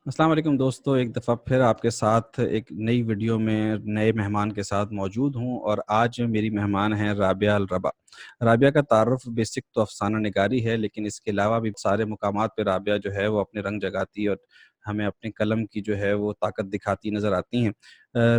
अस्सलाम वालेकुम दोस्तों, एक दफ़ा फिर आपके साथ एक नई वीडियो में नए मेहमान के साथ मौजूद हूँ और आज मेरी मेहमान हैं राबिया अल रबा। राबिया का तारुफ़ बेसिक तो अफ़साना निगारी है, लेकिन इसके अलावा भी सारे मुकामात पे राबिया जो है वो अपने रंग जगाती और हमें अपने कलम की जो है वो ताकत दिखाती नज़र आती हैं।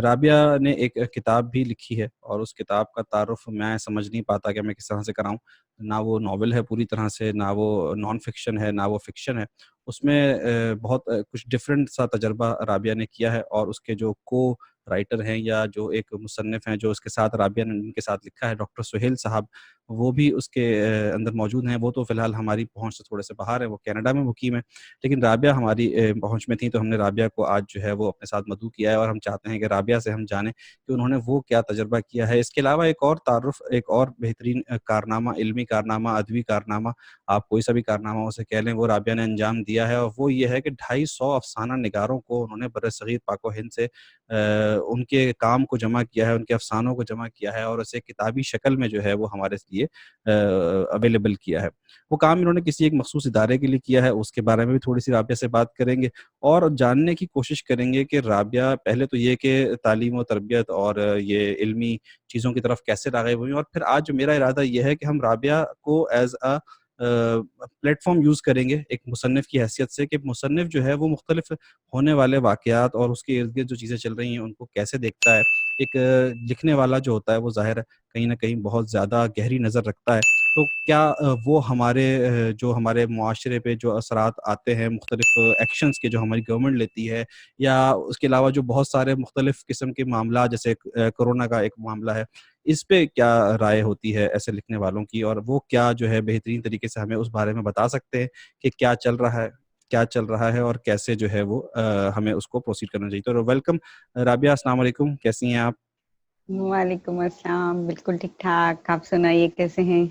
राबिया ने एक किताब भी लिखी है और उस किताब का तारुफ़ मैं समझ नहीं पाता कि मैं किस तरह से कराऊँ। ना वो नॉवल है पूरी तरह से, ना वो नॉन फ़िक्शन है, ना वो फ़िक्शन है। उसमें बहुत कुछ डिफरेंट सा तजुर्बा राबिया ने किया है और उसके जो को राइटर हैं या जो एक मुसन्निफ़ हैं जो उसके साथ राबिया ने जिनके साथ लिखा है डॉक्टर सुहेल साहब, वो भी उसके अंदर मौजूद हैं। वो तो फ़िलहाल हमारी पहुँच से थोड़े से बाहर हैं, वो कनाडा में मुकीम है। लेकिन राबिया हमारी पहुँच में थी, तो हमने राबिया को आज जो है वो अपने साथ मदऊ किया है और हम चाहते हैं कि राबिया से हम जानें कि उन्होंने वो क्या तजुर्बा किया है। इसके अलावा एक और तारुफ़, एक और बेहतरीन कारनामा, इल्मी कारनामा, अदबी कारनामा, आप कोई सा भी कारनामा उसे कह लें, वो राबिया ने अंजाम दिया है और वो ये है कि 250 अफ़साना निगारों को उन्होंने बर्र-ए-सग़ीर पाक व हिंद से उनके काम को जमा किया है, उनके अफ़सानों को जमा किया है और उसे किताबी शक्ल में जो है वो हमारे लिए अवेलेबल किया है। वो काम इन्होंने किसी एक मख़सूस इदारे के लिए किया है, उसके बारे में भी थोड़ी-सी राबिया से बात करेंगे और जानने की कोशिश करेंगे कि राबिया पहले तो ये कि तालीम व तरबियत और ये इल्मी चीज़ों की तरफ कैसे राग़िब हुई और फिर आज जो मेरा इरादा ये है कि हम राबिया को एज़ प्लेटफ़ॉर्म यूज़ करेंगे एक मुसन्निफ़ की हैसियत से कि मुसन्निफ़ जो है वो मुख़्तलिफ़ होने वाले वाक़यात और उसके इर्द-गिर्द जो चीज़ें चल रही हैं उनको कैसे देखता है। एक लिखने वाला जो होता है वो ज़ाहिर है कहीं न कहीं बहुत ज़्यादा गहरी नज़र रखता है। तो क्या वो हमारे जो हमारे मुआशरे पे जो असरात आते हैं मुख़्तलिफ़ एक्शंस के जो हमारी गवर्नमेंट लेती है या उसके अलावा जो बहुत सारे मुख़्तलिफ़ किस्म के मामला जैसे कोरोना का एक मामला है, इस पे क्या राय होती है ऐसे लिखने वालों की और वो क्या जो है बेहतरीन तरीके से हमें उस बारे में बता सकते हैं कि क्या चल रहा है और कैसे जो है वो हमें उसको प्रोसीड करना चाहिए। तो वेलकम राबिया, अस्सलाम वालेकुम, कैसी हैं आप? वालेकुम अस्सलाम, बिल्कुल ठीक-ठाक। आप सुनाइए कैसे हैं?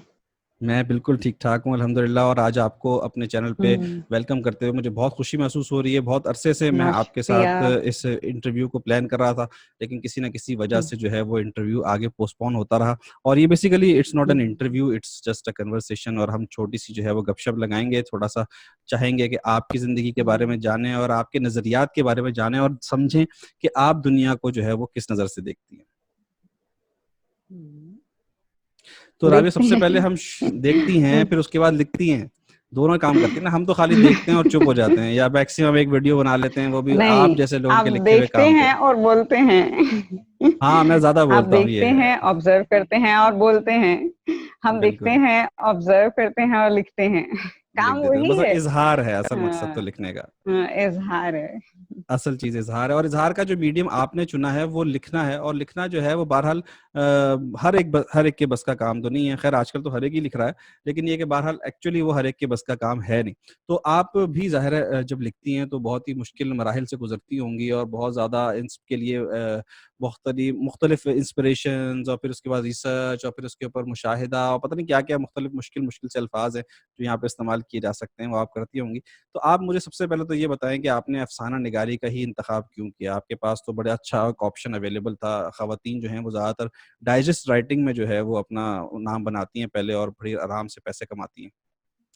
मैं बिल्कुल ठीक-ठाक हूँ अल्हम्दुलिल्लाह और आज आपको अपने चैनल पे हुँ, वेलकम करते हुए मुझे बहुत खुशी महसूस हो रही है। बहुत अरसे से मैं बहुत आपके शुक्रिया। साथ इस इंटरव्यू को प्लान कर रहा था, लेकिन किसी न किसी वजह हुँ, से जो है वो इंटरव्यू आगे पोस्टपोन होता रहा और ये basically it's not hmm, an interview, it's just a conversation और हम छोटी-सी जो है वो गपशप लगाएँगे, थोड़ा-सा चाहेंगे कि आपकी ज़िंदगी के बारे हुँ, में जानें और आपके नज़रियात के बारे में जानें और समझें कि आप दुनिया को जो है वो किस नज़र से देखती हैं। हुँ। तो राबिया, देखते सबसे पहले हैं। हम देखती हैं, फिर उसके बाद लिखती हैं। दोनों काम करती हैं ना, हम तो खाली देखते हैं और चुप हो जाते हैं या मैक्सिमम एक वीडियो बना लेते हैं, वो भी नहीं, आप जैसे लोगों आप के लिखे हुए देखते काम पे। हैं और बोलते हैं। हाँ, मैं ज़्यादा आप बोलता हूँ, ये देखते है। हैं, ऑब्ज़र्व करते हैं और बोलते हैं। हम देखते बिल्कुल, हैं, ऑब्ज़र्व करते हैं और लिखते हैं। लिख काम देते हैं। वही बस है। इज़हार है असल मकसद तो हाँ, लिखने का। हाँ, इज़हार है। असल चीज़ इज़हार है और इज़हार का जो मीडियम आपने चुना है वो लिखना है और लिखना जो है वो बहरहाल हर एक के बस का काम तो नहीं है। ख़ैर आजकल तो हर एक ही लिख रहा है, लेकिन ये कि बहरहाल एक्चुअली वो हर एक के बस का काम है नहीं। तो आप भी ज़ाहिर है जब लिखती हैं तो बहुत ही मुश्किल मराहिल से गुज़रती होंगी और बहुत ज़्यादा इसके लिए मुख्तलिफ़ इंस्पिरेशंस और फिर उसके बाद रिसर्च और फिर उसके ऊपर मुशाहिदा और पता नहीं क्या-क्या मुश्किल से अल्फ़ाज़ हैं जो यहाँ पे इस्तेमाल किए जा सकते हैं, वो आप करती होंगी। तो आप मुझे सबसे पहले तो ये बताएँ कि आपने अफ़साना निगारी का ही इंतख़ाब क्यों किया? आपके पास तो बड़ा अच्छा एक ऑप्शन अवेलेबल था। ख़वातीन जो हैं वो ज़्यादातर डाइजेस्ट राइटिंग में जो है वो अपना नाम बनाती हैं पहले और बड़ी आराम से पैसे कमाती हैं।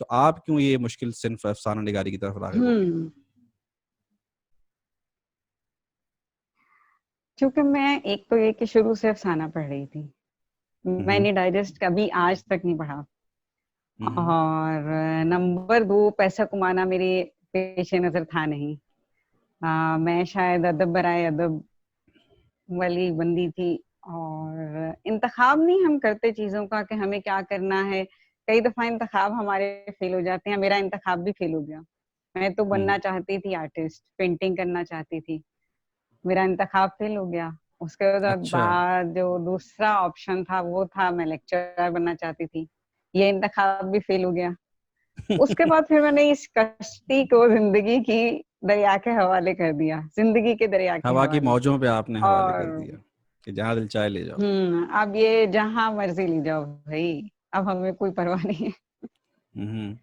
तो आप क्यों ये मुश्किल सिन्फ़ अफ़साना निगारी की तरफ राग़िब हो गईं? हुँ, चूँकि मैं एक तो ये कि शुरू से अफ़साना पढ़ रही थी। हुँ, हुँ। मैंने डाइजेस्ट कभी आज तक नहीं पढ़ा हुँ, हुँ। और नंबर 2 पैसा कमाना मेरे पेशे नज़र था नहीं। मैं शायद अदब बराए अदब वाली बंदी थी और इंतख़ाब नहीं हम करते चीज़ों का कि हमें क्या करना है। कई दफ़ा इंतख़ाब हमारे फ़ेल हो जाते हैं, मेरा इंतख़ाब भी फ़ेल हो गया। मैं तो हुँ, बनना चाहती थी आर्टिस्ट, पेंटिंग करना चाहती थी। मेरा इंतख़ाब फ़ेल हो गया। उसके अच्छा। बाद जो दूसरा ऑप्शन था वो था मैं लेक्चरर बनना चाहती थी। ये इंतख़ाब भी फ़ेल हो गया। उसके बाद फिर मैंने इस कश्ती को ज़िंदगी की दरिया के हवाले कर दिया, ज़िंदगी के दरिया के हवा की हवाले। मौजों पे आपने हवाले कर और दिया कि जहाँ दिल चाहे ले जाओ। अब ये जहाँ मर्ज़ी ले जाओ भई, अब हमें कोई परवाह नहीं है। हुँ, हुँ।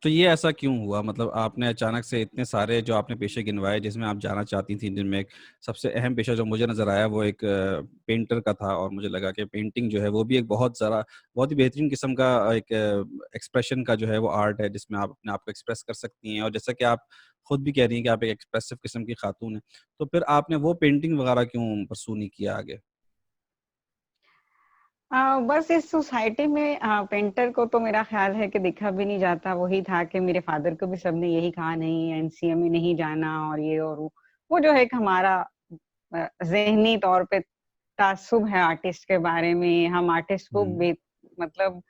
तो ये ऐसा क्यों हुआ? मतलब आपने अचानक से इतने सारे जो आपने पेशे गिनवाए जिसमें आप जाना चाहती थीं, जिनमें एक सबसे अहम पेशा जो मुझे नज़र आया वो एक पेंटर का था और मुझे लगा कि पेंटिंग जो है वो भी एक बहुत ही बेहतरीन किस्म का एक एक्सप्रेशन का जो है वो आर्ट है जिसमें आप अपने आप को एक्सप्रेस कर सकती हैं और जैसा कि आप खुद भी कह रही हैं कि आप एक एक्सप्रेसिव किस्म की खातून हैं, तो फिर आपने वो पेंटिंग वगैरह क्यों परस्यू नहीं किया आगे? बस इस सोसाइटी में पेंटर को तो मेरा ख्याल है कि देखा भी नहीं जाता। वही था कि मेरे फादर को भी सबने यही कहा, नहीं एनसीए में नहीं जाना और ये और वो जो है कि हमारा ज़हनी तौर पे ताज्जुब है आर्टिस्ट के बारे में। हम आर्टिस्ट को मतलब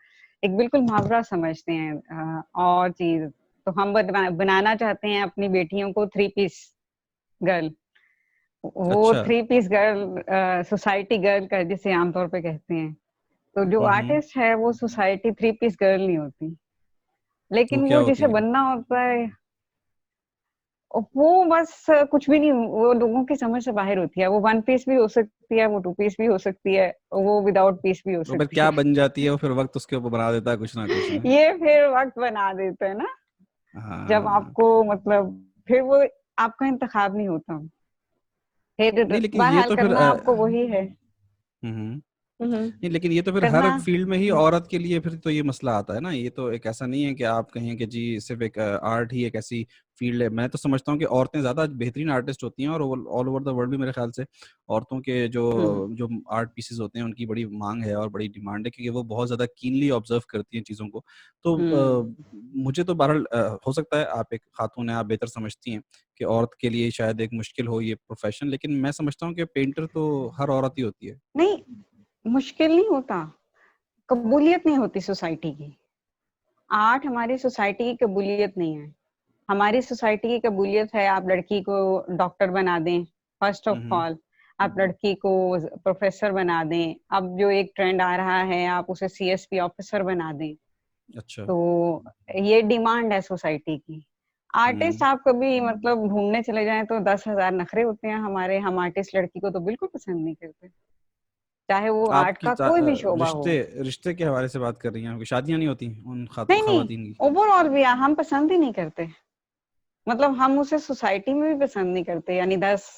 एक बिल्कुल मुहावरा समझते हैं। और चीज़ तो हम बनाना चाहते हैं अपनी बेटियों को थ्री पीस गर्ल। वो अच्छा। Three piece girl society girl का जिसे आमतौर पे कहते हैं। तो जो हुँ। आर्टिस्ट है वो सोसाइटी थ्री पीस गर्ल नहीं होती, वो लेकिन क्या वो होती जिसे हैं? बनना होता है वो बस कुछ भी नहीं, वो लोगों की समझ से बाहर होती है। वो वन पीस भी हो सकती है, वो टू पीस भी हो सकती है, वो विदाउट पीस भी हो तो फिर सकती क्या है। बन जाती है वो? फिर वक़्त उसके ऊपर बना देता है कुछ ना कुछ ना। ये फिर वक्त बना देते हैं ना, जब हाँ। आपको मतलब फिर वो आपका इंतखाब नहीं होता, फिर नहीं लेकिन ये बहरहाल तो फिर करना आपको वही है। हुँ, हुँ। हम्म, नहीं लेकिन ये तो फिर हर करना। फील्ड में ही औरत के लिए फिर तो ये मसला आता है ना। ये तो एक ऐसा नहीं है कि आप कहें कि जी सिर्फ एक आर्ट ही एक ऐसी फील्ड है। मैं तो समझता हूँ कि औरतें ज़्यादा बेहतरीन आर्टिस्ट होती हैं और ऑल ओवर द वर्ल्ड भी मेरे ख्याल से औरतों के जो हम्म जो आर्ट पीसेस होते हैं उनकी बड़ी मांग है और बड़ी डिमांड है, क्योंकि वो बहुत ज़्यादा कीनली ऑब्जर्व करती हैं चीज़ों को। तो हम्म मुझे तो बहरहाल हो सकता है आप एक खातून हैं, आप बेहतर समझती हैं कि औरत के लिए शायद एक मुश्किल हो ये प्रोफेशन, लेकिन मैं समझता हूँ कि पेंटर तो हर औरत ही होती है। नहीं, मुश्किल नहीं होता, कबूलियत नहीं होती सोसाइटी की। आर्ट हमारी सोसाइटी की कबूलियत नहीं है। हमारी सोसाइटी की कबूलियत है आप लड़की को डॉक्टर बना दें, first hmm, of hmm. All. आप लड़की को प्रोफेसर बना दें। अब जो एक ट्रेंड आ रहा है आप उसे सीएसपी ऑफिसर बना दें। अच्छा। तो ये डिमांड है सोसाइटी की। आर्टिस्ट हुँ। आप कभी मतलब ढूंढने चले जाएं तो 10,000 नखरे होते हैं हमारे। हम आर्टिस्ट लड़की को तो बिल्कुल पसंद नहीं करते, चाहे वो आर्ट आपकी का कोई भी शोबा हो। रिश्ते रिश्ते के हवाले से बात कर रही हैं, आपकी शादियाँ नहीं होती उन नहीं नहीं, खवातीन की? ओवरऑल भी हम पसंद ही नहीं करते। मतलब हम उसे सोसाइटी में भी पसंद नहीं करते। यानी 10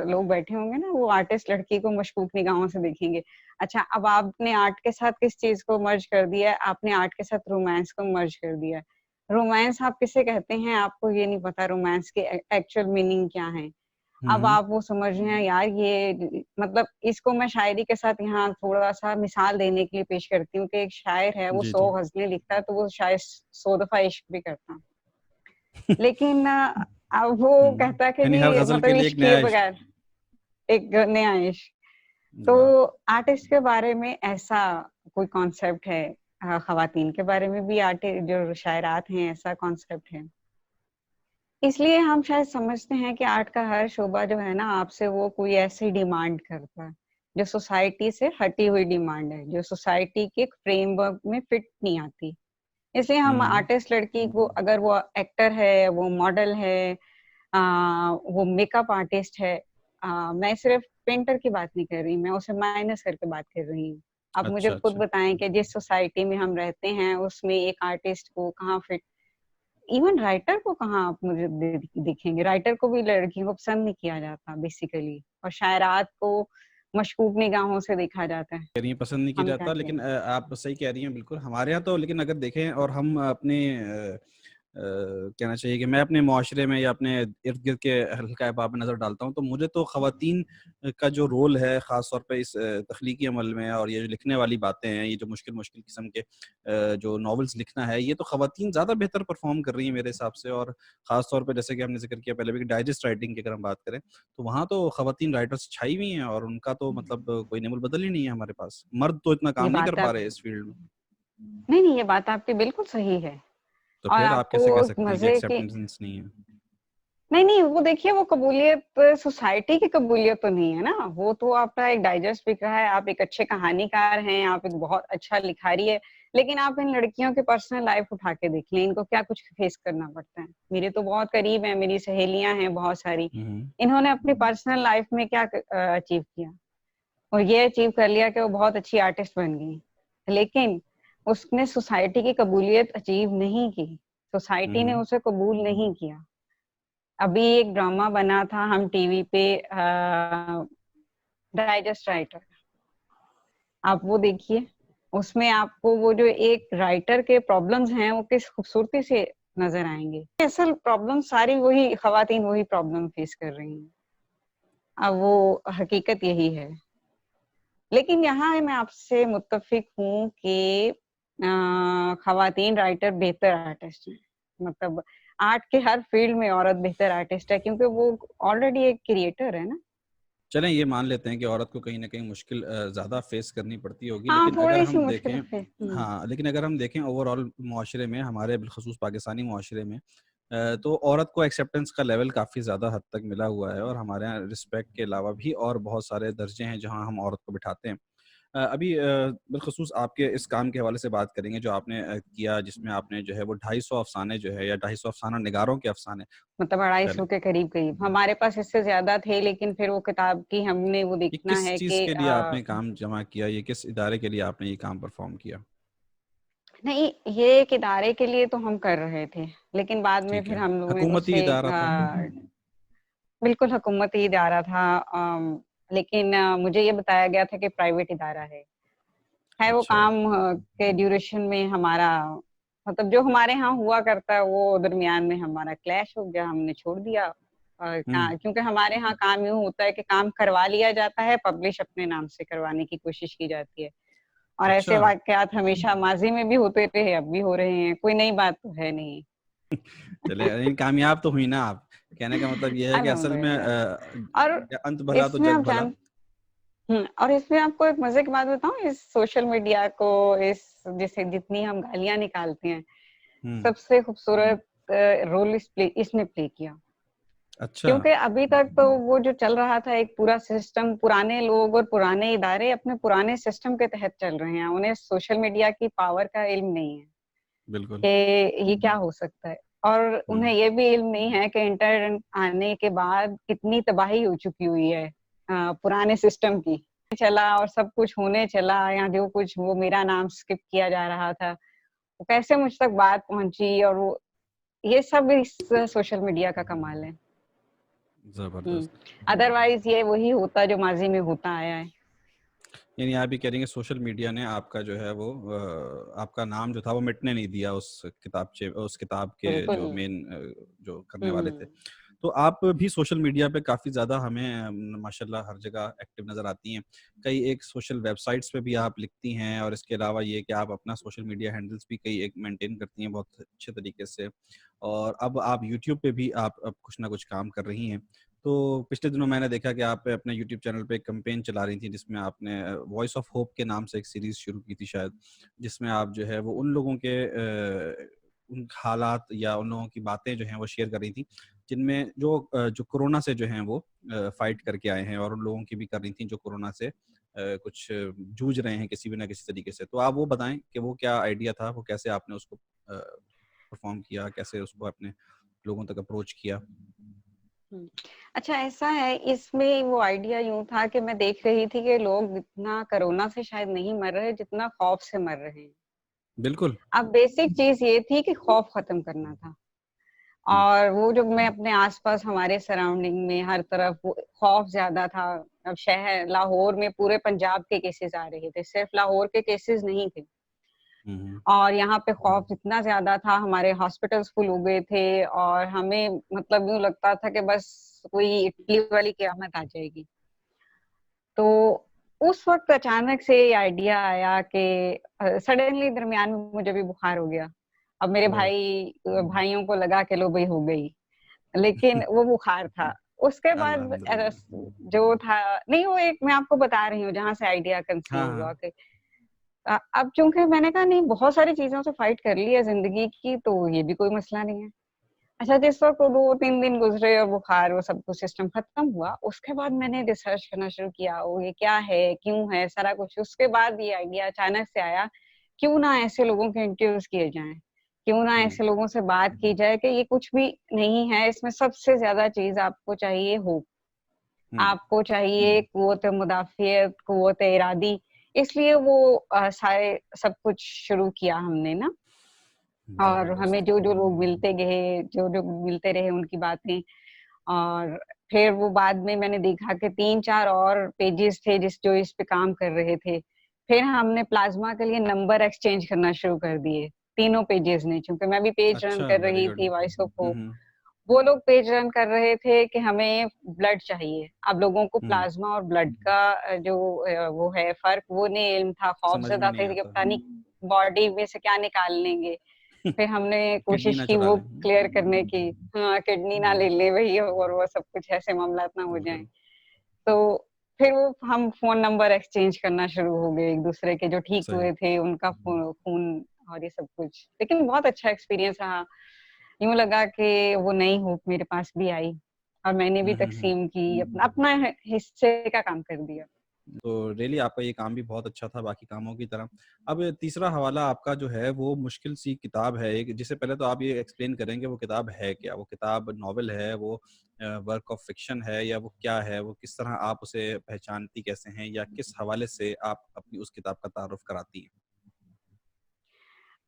लोग बैठे होंगे ना, वो आर्टिस्ट लड़की को मशकूक निगाहों से देखेंगे। अच्छा, अब आपने आर्ट के साथ किस चीज को मर्ज कर दिया है? आपने आर्ट के साथ रोमांस को मर्ज कर दिया है। रोमांस आप किसे कहते हैं आपको ये नहीं पता, रोमांस की एक्चुअल मीनिंग क्या है। हुँ, अब हुँ। आप वो समझ रहे हैं यार, ये मतलब इसको मैं शायरी के साथ यहाँ थोड़ा सा मिसाल देने के लिए पेश करती हूँ कि एक शायर है, वो जी, 100 जी। गजलें लिखता है तो वो शायद 100 दफा इश्क भी करता है। लेकिन अब वो हुँ। कहता है कि यानी हर जी गज़ल के मतलब लिए एक इश्क किए नया इश्क। बगैर एक नया इश्क। तो वाह! आर्टिस्ट के बारे में ऐसा कोई कॉन्सेप्ट है। खवातीन के बारे में भी आर्टिस्ट जो शायरात हैं ऐसा कॉन्सेप्ट है। इसलिए हम शायद समझते हैं कि आर्ट का हर शोबा जो है ना आपसे वो कोई ऐसी डिमांड करता है जो सोसाइटी से हटी हुई डिमांड है, जो सोसाइटी के फ्रेमवर्क में फिट नहीं आती। इसलिए हम हुँ। आर्टिस्ट लड़की को, अगर वो एक्टर है, वो मॉडल है, वो मेकअप आर्टिस्ट है, मैं सिर्फ पेंटर की बात नहीं कर रही, मैं उसे माइनस करके बात कर रही हूँ। आप मुझे अच्छा, खुद अच्छा। बताएं कि जिस सोसाइटी में हम रहते हैं उसमें एक आर्टिस्ट को कहाँ फिट, इवन राइटर को कहाँ आप मुझे दिखेंगे। राइटर को भी लड़कियों को पसंद नहीं किया जाता बेसिकली, और शायरात को मशकूक निगाहों से देखा जाता है। कह रही हैं पसंद नहीं किया हम क्या जाता, लेकिन करें। आप सही कह रही हैं बिल्कुल। हमारे यहाँ तो लेकिन अगर देखें और हम अपने कहना चाहिए कि मैं अपने मुआशरे में या अपने इर्द-गिर्द के हल्का अहबाब में नज़र डालता हूँ, तो मुझे तो ख़वातीन का जो रोल है ख़ास तौर पे इस तख्लीकी अमल में, और ये जो लिखने वाली बातें हैं, ये जो मुश्किल-मुश्किल किस्म के जो नॉवेल्स लिखना है, ये तो ख़वातीन ज़्यादा बेहतर परफ़ॉर्म कर रही हैं मेरे हिसाब से। और ख़ास तौर पे जैसे कि हमने ज़िक्र किया पहले भी कि डाइजेस्ट राइटिंग की अगर हम बात करें, तो वहाँ तो ख़वातीन राइटर्स छाई हुई हैं और उनका तो मतलब कोई नेमुल-बदल ही नहीं है हमारे पास। मर्द तो इतना ये काम नहीं कर बात पा आप रहे इस फ़ील्ड में। नहीं नहीं, ये बात आपकी बिल्कुल सही है। तो और फिर आप आपको कैसे कह एक सकती हैं कि मजे की, एक्सेप्टेंस नहीं है? नहीं नहीं, वो देखिए वो कबूलियत सोसाइटी की कबूलियत तो नहीं है ना। वो तो आपका एक डाइजेस्ट बिक रहा है, आप एक अच्छे कहानीकार हैं, आप एक बहुत अच्छा लिखारी है। लेकिन आप इन लड़कियों की पर्सनल लाइफ उठा के देख लें, इनको क्या कुछ फेस करना पड़ता है। मेरे तो बहुत करीब है, मेरी सहेलियां हैं बहुत सारी। हुँ, हुँ। इन्होंने अपनी पर्सनल लाइफ में क्या अचीव किया, और ये अचीव कर लिया कि वो बहुत अच्छी आर्टिस्ट बन गई। लेकिन उसने सोसाइटी की कबूलियत अचीव नहीं की, हुँ, सोसाइटी ने हुँ। उसे कबूल नहीं किया। अभी एक ड्रामा बना था हम टीवी पे, डाइजेस्ट राइटर, आप वो देखिए। उसमें आपको वो जो एक राइटर के प्रॉब्लम्स हैं वो किस खूबसूरती से नजर आएंगे। असल प्रॉब्लम सारी वही खवातीन वही प्रॉब्लम फेस कर रही हैं। अब वो हकीकत यही है। लेकिन यहाँ मैं आपसे मुत्तफिक हूँ कि खवातीन राइटर बेहतर आर्टिस्ट हैं। मतलब आर्ट के हर फील्ड में औरत बेहतर आर्टिस्ट है, क्योंकि वो ऑलरेडी एक क्रिएटर है ना। चलें ये मान लेते हैं कि औरत को कहीं न कहीं मुश्किल ज़्यादा फेस करनी पड़ती होगी, हाँ, लेकिन अगर थोड़ी सी हम मुश्किल देखें है। हाँ, लेकिन अगर हम देखें ओवरऑल मुआशरे में, हमारे बिलख़ुसूस पाकिस्तानी मुआशरे में तो औरत को एक्सेप्टेंस का लेवल काफ़ी ज़्यादा हद तक मिला हुआ है और हमारे यहाँ रिस्पेक्ट के अलावा भी और बहुत सारे दर्जे हैं जहाँ हम औरत को बिठाते हैं। अभी बिलख़ुसूस आपके इस काम के हवाले से बात करेंगे जो आपने किया, जिसमें आपने जो है वो 250 अफ़साने जो है या 250 अफ़साना निगारों के अफ़साने मतलब 250 पहले के करीब-करीब। हमारे पास इससे ज़्यादा थे, लेकिन फिर वो किताब की हमने वो ये देखना किस है चीज़ कि के लिए आपने काम जमा किया? ये किस इदारे के लिए आपने ये काम परफ़ॉर्म किया? नहीं, ये एक इदारे के लिए तो हम कर रहे थे, लेकिन बाद में ठीक फिर है। हम लोगों ने हुकूमती उससे इदारा था? बिल्कुल हुकूमती इदारा था। लेकिन मुझे ये बताया गया था कि प्राइवेट इदारा है। वो अच्छा। काम के ड्यूरेशन में हमारा मतलब जो हमारे यहाँ हुआ करता है वो दरमियान में हमारा क्लैश हो गया, हमने छोड़ दिया। हुँ। क्योंकि हमारे यहाँ काम यूँ होता है कि काम करवा लिया जाता है, पब्लिश अपने नाम से करवाने की कोशिश की जाती है। और ऐसे अच्छा। वाक़यात हमेशा माज़ी में भी होते रहे, अब भी हो रहे हैं, कोई नई बात तो है नहीं। चलिए लेकिन कामयाब तो हुई ना आप। कहने का मतलब ये है कि असल में अल्हम्दुलिल्लाह। और अंत भला तो इसमें जग आप भला। और इसमें आपको एक मज़े की बात बताऊँ, इस सोशल मीडिया को इस जैसे जितनी हम गालियाँ निकालते हैं, हुँ। सबसे खूबसूरत रोल इसने प्ले किया। अच्छा। क्योंकि अभी तक तो वो जो चल रहा था एक पूरा सिस्टम, पुराने लोग और पुराने इदारे अपने पुराने सिस्टम के तहत चल रहे हैं। उन्हें सोशल मीडिया की पावर का इल्म नहीं है बिल्कुल। कि ये क्या हो सकता है। और हुँ। उन्हें ये भी इल्म नहीं है कि इंटरनेट आने के बाद कितनी तबाही हो चुकी हुई है पुराने सिस्टम की। चला और सब कुछ होने चला, या जो कुछ वो मेरा नाम स्किप किया जा रहा था, वो कैसे मुझ तक बात पहुँची, और वो ये सब इस सोशल मीडिया का कमाल है। हुँ, ज़बरदस्त। अदरवाइज़ ये वही होता जो माज़ी में होता आया है। यानी आप ये कह रही हैं सोशल मीडिया ने आपका जो है वो आपका नाम जो था वो मिटने नहीं दिया उस किताब के बिल्कुल। जो मेन जो करने वाले थे। हुँ, तो आप भी सोशल मीडिया पे काफ़ी ज़्यादा हमें माशाल्लाह हर जगह एक्टिव नज़र आती हैं। कई एक सोशल वेबसाइट्स पे भी आप लिखती हैं और इसके अलावा ये कि आप अपना सोशल मीडिया हैंडल्स भी कई एक मेंटेन करती हैं बहुत अच्छे तरीके से। और अब आप यूट्यूब पे भी आप अब कुछ ना कुछ काम कर रही हैं। तो पिछले दिनों मैंने देखा कि आप अपने यूट्यूब चैनल पे एक कैंपेन चला रही थी जिसमें आपने वॉइस ऑफ होप के नाम से एक सीरीज़ शुरू की थी शायद, जिसमें आप जो है वो उन लोगों के उन हालात या उन लोगों की बातें जो हैं वो शेयर कर रही थी, जिनमें जो कोरोना से जो हैं वो फ़ाइट करके आए हैं और उन लोगों की भी कर रही थी जो कोरोना से कुछ जूझ रहे हैं किसी भी ना किसी तरीके से। तो आप वो बताएँ कि वो क्या आइडिया था? वो कैसे आपने उसको परफ़ॉर्म किया? कैसे उसको अपने लोगों तक अप्रोच किया? हुँ। अच्छा ऐसा है, इसमें वो आइडिया यूँ था कि मैं देख रही थी कि लोग इतना कोरोना से शायद नहीं मर रहे जितना खौफ से मर रहे हैं। बिल्कुल। अब बेसिक चीज़ ये थी कि खौफ खत्म करना था। हुँ। और वो जो मैं अपने आस-पास हमारे सराउंडिंग में हर तरफ वो खौफ ज़्यादा था। अब शहर लाहौर में पूरे पंजाब के केसेज़ आ रहे थे, सिर्फ लाहौर के केसेज़ नहीं थे। हुँ, हुँ। और यहाँ पे खौफ इतना ज़्यादा था, हमारे हॉस्पिटल्स फुल हो गए थे और हमें मतलब यूँ लगता था कि बस कोई इटली वाली क़यामत आ जाएगी। तो उस वक़्त अचानक से ये आइडिया आया कि सडनली दरमियान में मुझे भी बुखार हो गया। अब मेरे ओह! भाइयों को लगा कि लो भई हो गई, लेकिन वो बुखार था। उसके बाद अल्हम्दुलिल्लाह। जो था नहीं, वो एक मैं आपको बता रही हूँ जहाँ से आइडिया हाँ, कंसीव हुआ हाँ। कि अब चूँकि मैंने कहा नहीं, बहुत सारी चीज़ों से फाइट कर ली है ज़िंदगी की, तो ये भी कोई मसला नहीं है। अच्छा, जिस वक़्त वो 2-3 दिन गुज़रे और बुखार वो सब कुछ सिस्टम खत्म हुआ, उसके बाद मैंने रिसर्च करना शुरू किया, ओ ये क्या है, क्यों है, सारा कुछ। उसके बाद ये आइडिया अचानक से आया, क्यों ना ऐसे लोगों के इंटरव्यूज़ किए जाएँ? क्यों ना हुँ, ऐसे लोगों से बात की जाए कि ये कुछ भी नहीं है, इसमें सबसे ज़्यादा चीज़ आपको चाहिए होप। हुँ। आपको चाहिए कुव्वत मुदाफ़ियत, कुव्वत इरादी, इसलिए वो सारे सब कुछ शुरू किया हमने ना। और ज़बरदस्त। हमें जो-जो लोग मिलते गए, जो-जो मिलते रहे उनकी बातें। और फिर वो बाद में मैंने देखा कि 3-4 और पेजेज़ थे जो इस पे काम कर रहे थे। फिर हमने प्लाज़्मा के लिए नंबर एक्सचेंज करना शुरू कर दिए। तीनों पेजेस ने, क्योंकि मैं भी पेज रन अच्छा, कर वेरी रही गुड। थी वॉइस ऑफ होप। हम्म। वो लोग पेज रन कर रहे थे कि हमें ब्लड चाहिए। अब लोगों को हम्म। प्लाज्मा और ब्लड का जो वो है फर्क, वो नहीं इल्म था, समझ में खौफजदा नहीं थे कि आता। पता नहीं बॉडी में से क्या निकाल लेंगे। फिर हमने किडनी कोशिश ना की चुरा वो लें। क्लियर करने की, हाँ किडनी ना ले ले वही, और वो सब कुछ ऐसे मामला ना हो जाए। बिल्कुल तो फिर वो हम फोन नंबर एक्सचेंज करना शुरू हो गए एक दूसरे के, जो ठीक सही। हुए थे उनका खून और ये सब कुछ। लेकिन बहुत अच्छा एक्सपीरियंस रहा। यूं लगा कि वो नई होप मेरे पास भी आई और मैंने भी हम्म। तकसीम की, अपना अपना हिस्से का काम कर दिया। तो रियली आपका ये काम भी बहुत अच्छा था बाकी कामों की तरह। अब तीसरा हवाला आपका जो है वो मुश्किल सी किताब है एक, जिससे पहले तो आप ये एक्सप्लेन करेंगे वो किताब है क्या? वो किताब नॉवेल है, वो वर्क ऑफ फिक्शन है, या वो क्या है? वो किस तरह आप उसे पहचानती कैसे हैं, या किस हवाले से आप अपनी उस किताब का तारुफ कराती हैं?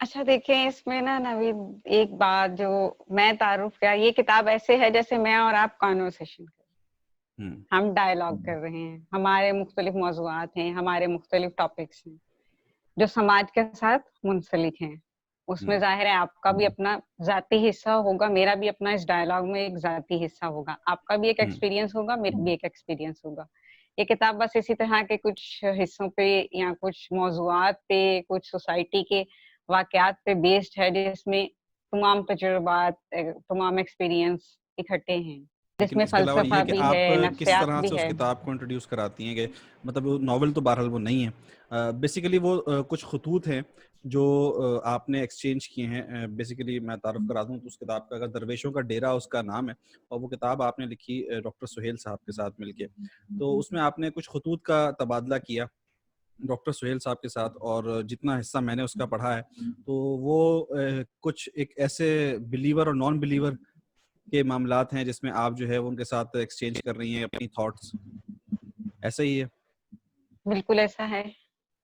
अच्छा देखिए, इसमें ना नवीद, एक बात जो मैं तारुफ क्या, ये किताब ऐसे है जैसे मैं और आप कॉन्वर्सेशन कर, हुँ, हम डायलॉग कर रहे हैं, हमारे मुख्तलिफ मौज़ूआत हैं, हमारे मुख्तलिफ टॉपिक्स हैं जो समाज के साथ मुंसलिक हैं। उसमें हुँ, ज़ाहिर है आपका भी अपना ज़ाती हिस्सा होगा, मेरा भी अपना इस डायलॉग में एक ज़ाती हिस्सा होगा, आपका भी एक हुँ, एक्सपीरियंस होगा, मेरा भी एक एक्सपीरियंस होगा। ये किताब बस इसी तरह के कुछ हिस्सों पे या कुछ मौज़ूआत पे, कुछ सोसाइटी के वाक़यात पे बेस्ड है, जिसमें तमाम तजुर्बात तमाम एक्सपीरियंस इकट्ठे हैं, लेकिन जिसमें इसके अलावा ये फ़लसफ़ा कि भी है, आप किस नफ्सियात तरह भी से उस है। किताब को इंट्रोड्यूस कराती हैं कि मतलब वो नॉवेल तो बहरहाल वो नहीं है। बेसिकली वो कुछ खतूत हैं जो आपने एक्सचेंज किए हैं। बेसिकली मैं तारुफ़ करा दूँ तो उस किताब का, अगर दरवेशों का डेरा उसका नाम है, और वो किताब आपने लिखी डॉक्टर सुहेल साहब के साथ मिलके। तो उसमें आपने कुछ खतूत का तबादला किया डॉक्टर सुहेल साहब के साथ, और जितना हिस्सा मैंने उसका पढ़ा है, तो वो कुछ एक ऐसे बिलीवर और नॉन बिलीवर के मामलात हैं जिसमें आप जो है वो उनके साथ एक्सचेंज कर रही हैं अपनी थॉट्स, ऐसा ही है? बिल्कुल ऐसा है।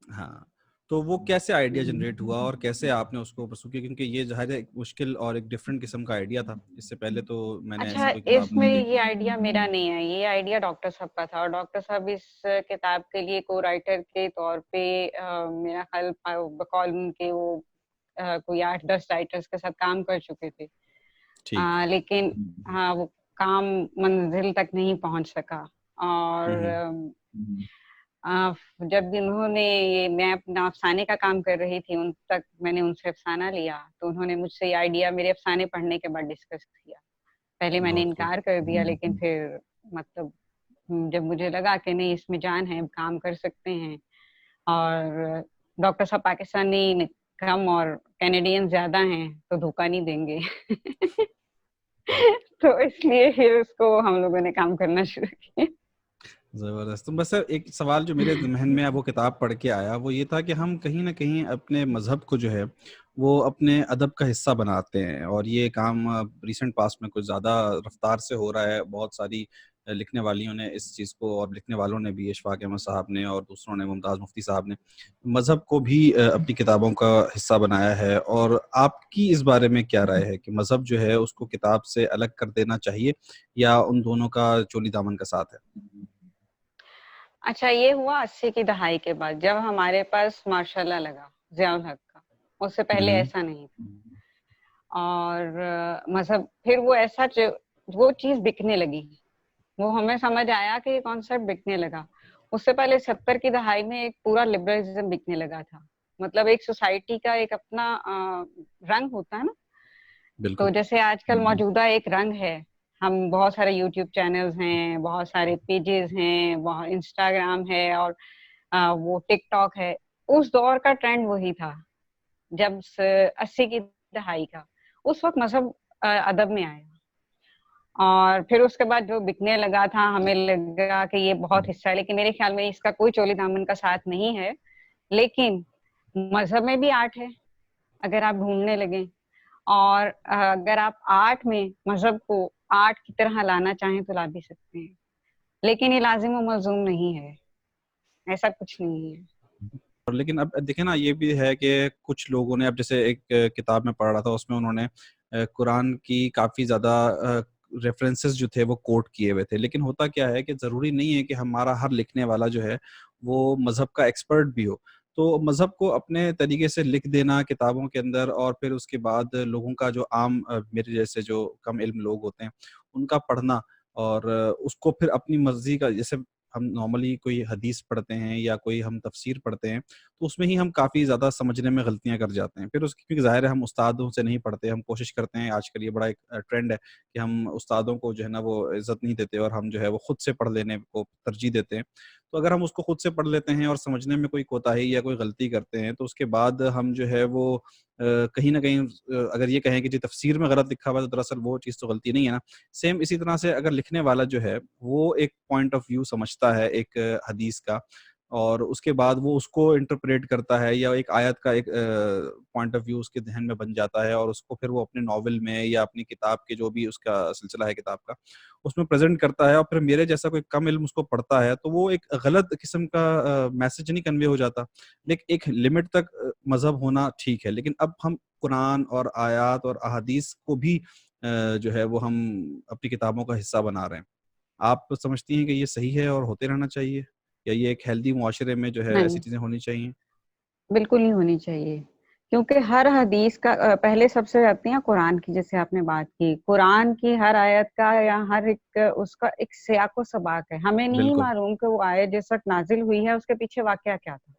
हाँ, तो वो कैसे आइडिया जनरेट हुआ और कैसे आपने उसको परस्यू किया? क्योंकि ये ज़ाहिर है एक मुश्किल और एक डिफरेंट किस्म का आइडिया था। इससे पहले तो मैंने अच्छा, ऐसी कोई किताब इसमें नहीं ये आइडिया मेरा नहीं है, ये आइडिया डॉक्टर साहब का था, और डॉक्टर साहब इस किताब के लिए को राइटर के तौर पे मेरा ख्याल बकौल उनके वो कोई 8-10 राइटर्स के साथ काम कर चुके थे। ठीक। लेकिन हाँ, वो काम मंजिल तक नहीं पहुंच सका। हुँ, और हुँ। अ, जब उन्होंने ये, मैं अपना अफ़साने का काम कर रही थी, उन तक मैंने उनसे अफ़साना लिया, तो उन्होंने मुझसे ये आइडिया मेरे अफ़साने पढ़ने के बाद डिस्कस किया। पहले मैंने बहुत खूब। इनकार कर दिया, लेकिन फिर मतलब जब मुझे लगा कि नहीं इसमें जान है, काम कर सकते हैं, और डॉक्टर साहब पाकिस्तानी कम और कैनेडियन ज़्यादा हैं, तो धोखा नहीं देंगे। तो इसलिए फिर उसको हम लोगों ने काम करना शुरू किया। ज़बरदस्त। तो बस एक सवाल जो मेरे ज़हन में अब वो किताब पढ़ के आया, वो ये था कि हम कहीं न कहीं अपने मज़हब को जो है, वो अपने अदब का हिस्सा बनाते हैं, और ये काम रिसेंट पास्ट में कुछ ज़्यादा रफ़्तार से हो रहा है। बहुत सारी लिखने वालियों ने इस चीज़ को, और लिखने वालों ने भी, इशफ़ाक़ अहमद साहब ने और दूसरों ने, मुमताज़ मुफ़्ती साहब ने, मज़हब को भी अपनी किताबों का हिस्सा बनाया है। और आपकी इस बारे में क्या राय है कि मज़हब जो है उसको किताब से अलग कर देना चाहिए, या उन दोनों का चोली दामन का साथ है? अच्छा, ये हुआ 80 की दहाई के बाद, जब हमारे पास माशाल्लाह लगा ज़ियाउल हक का। उससे हुँ, पहले हुँ। ऐसा नहीं था। और मतलब फिर वो ऐसा वो चीज़ बिकने लगी। वो हमें समझ आया कि ये कॉन्सेप्ट बिकने लगा। उससे पहले 70 की दहाई में एक पूरा लिबरलिज़्म बिकने लगा था। मतलब एक सोसाइटी का एक अपना रंग होता है ना? तो बिल्कुल। जैसे आजकल मौजूदा एक रंग है, हम बहुत सारे यूट्यूब चैनल्स हैं, बहुत सारे पेजेस हैं, बहुत इंस्टाग्राम है, और वो टिकटॉक है। उस दौर का ट्रेंड वही था, जब 80 की दहाई का। उस वक़्त मज़हब अदब में आया, और फिर उसके बाद जो बिकने लगा था, हमें लगा कि ये बहुत हिस्सा है, लेकिन मेरे ख्याल में इसका कोई चोली दामन का साथ नहीं है। लेकिन मज़हब में भी आर्ट है, अगर आप ढूँढने लगें। और अगर आप आर्ट में मज़हब को आर्ट की तरह लाना चाहें तो ला भी सकते हैं। लेकिन ये लाज़िम व मलज़ूम नहीं है, ऐसा कुछ नहीं है। और लेकिन अब देखिए ना, ये भी है कि कुछ लोगों ने, अब जैसे एक किताब में पढ़ रहा था, उसमें उन्होंने कुरान की काफ़ी ज़्यादा रेफरेंसेस जो थे वो कोट किए हुए थे। लेकिन होता क्या है कि ज़रूरी नहीं है कि हमारा हर लिखने वाला जो है वो मज़हब का एक्सपर्ट भी हो। तो मज़हब को अपने तरीके से लिख देना किताबों के अंदर और फिर उसके बाद लोगों का जो आम मेरे जैसे जो कम इल्म लोग होते हैं, उनका पढ़ना और उसको फिर अपनी मर्ज़ी का, जैसे हम नॉर्मली कोई हदीस पढ़ते हैं या कोई हम तफ़सीर पढ़ते हैं, तो उसमें ही हम काफ़ी ज़्यादा समझने में गलतियाँ कर जाते हैं। फिर उसकी, क्योंकि ज़ाहिर है हम उस्तादों से नहीं पढ़ते, हम कोशिश करते हैं, आजकल ये बड़ा एक ट्रेंड है कि हम उस्तादों को जो है ना वो इज़्ज़त नहीं देते और हम जो है वो खुद से पढ़ लेने को तरजीह देते हैं। तो अगर हम उसको खुद से पढ़ लेते हैं और समझने में कोई कोताही या कोई गलती करते हैं, तो उसके बाद हम जो है वो कहीं न कहीं अगर ये कहें कि जी तफ़सीर में गलत लिखा हुआ है, तो दरअसल वो चीज़ तो गलती नहीं है ना। सेम इसी तरह से अगर लिखने वाला जो है, वो एक पॉइंट ऑफ व्यू समझता है एक हदीस का और उसके बाद वो उसको इंटरप्रेट करता है या एक आयत का एक पॉइंट ऑफ व्यू उसके ज़हन में बन जाता है और उसको फिर वो अपने नॉवल में या अपनी किताब के जो भी उसका सिलसिला है किताब का, उसमें प्रेज़ेंट करता है और फिर मेरे जैसा कोई कम इल्म उसको पढ़ता है, तो वो एक गलत किस्म का मैसेज नहीं कन्वे हो जाता। लेकिन एक लिमिट तक मज़हब होना ठीक है, लेकिन अब हम कुरान और आयत और अहादीस को भी जो है वो हम अपनी किताबों का हिस्सा बना रहे हैं। आप समझती हैं कि ये सही है और होते रहना चाहिए? या ये एक हेल्दी मुआशरे में जो है ऐसी नहीं, चीज़ें होनी चाहिए? बिल्कुल नहीं होनी चाहिए। क्योंकि हर हदीस का पहले सबसे आती है कुरान की, जैसे आपने बात की। कुरान की हर आयत का या हर एक उसका एक सियाक़ो-सबाक़ है। हमें नहीं बिल्कुल, मालूम कि वो आयत जिस वक़्त नाज़िल हुई है, उसके पीछे वाक़या क्या था।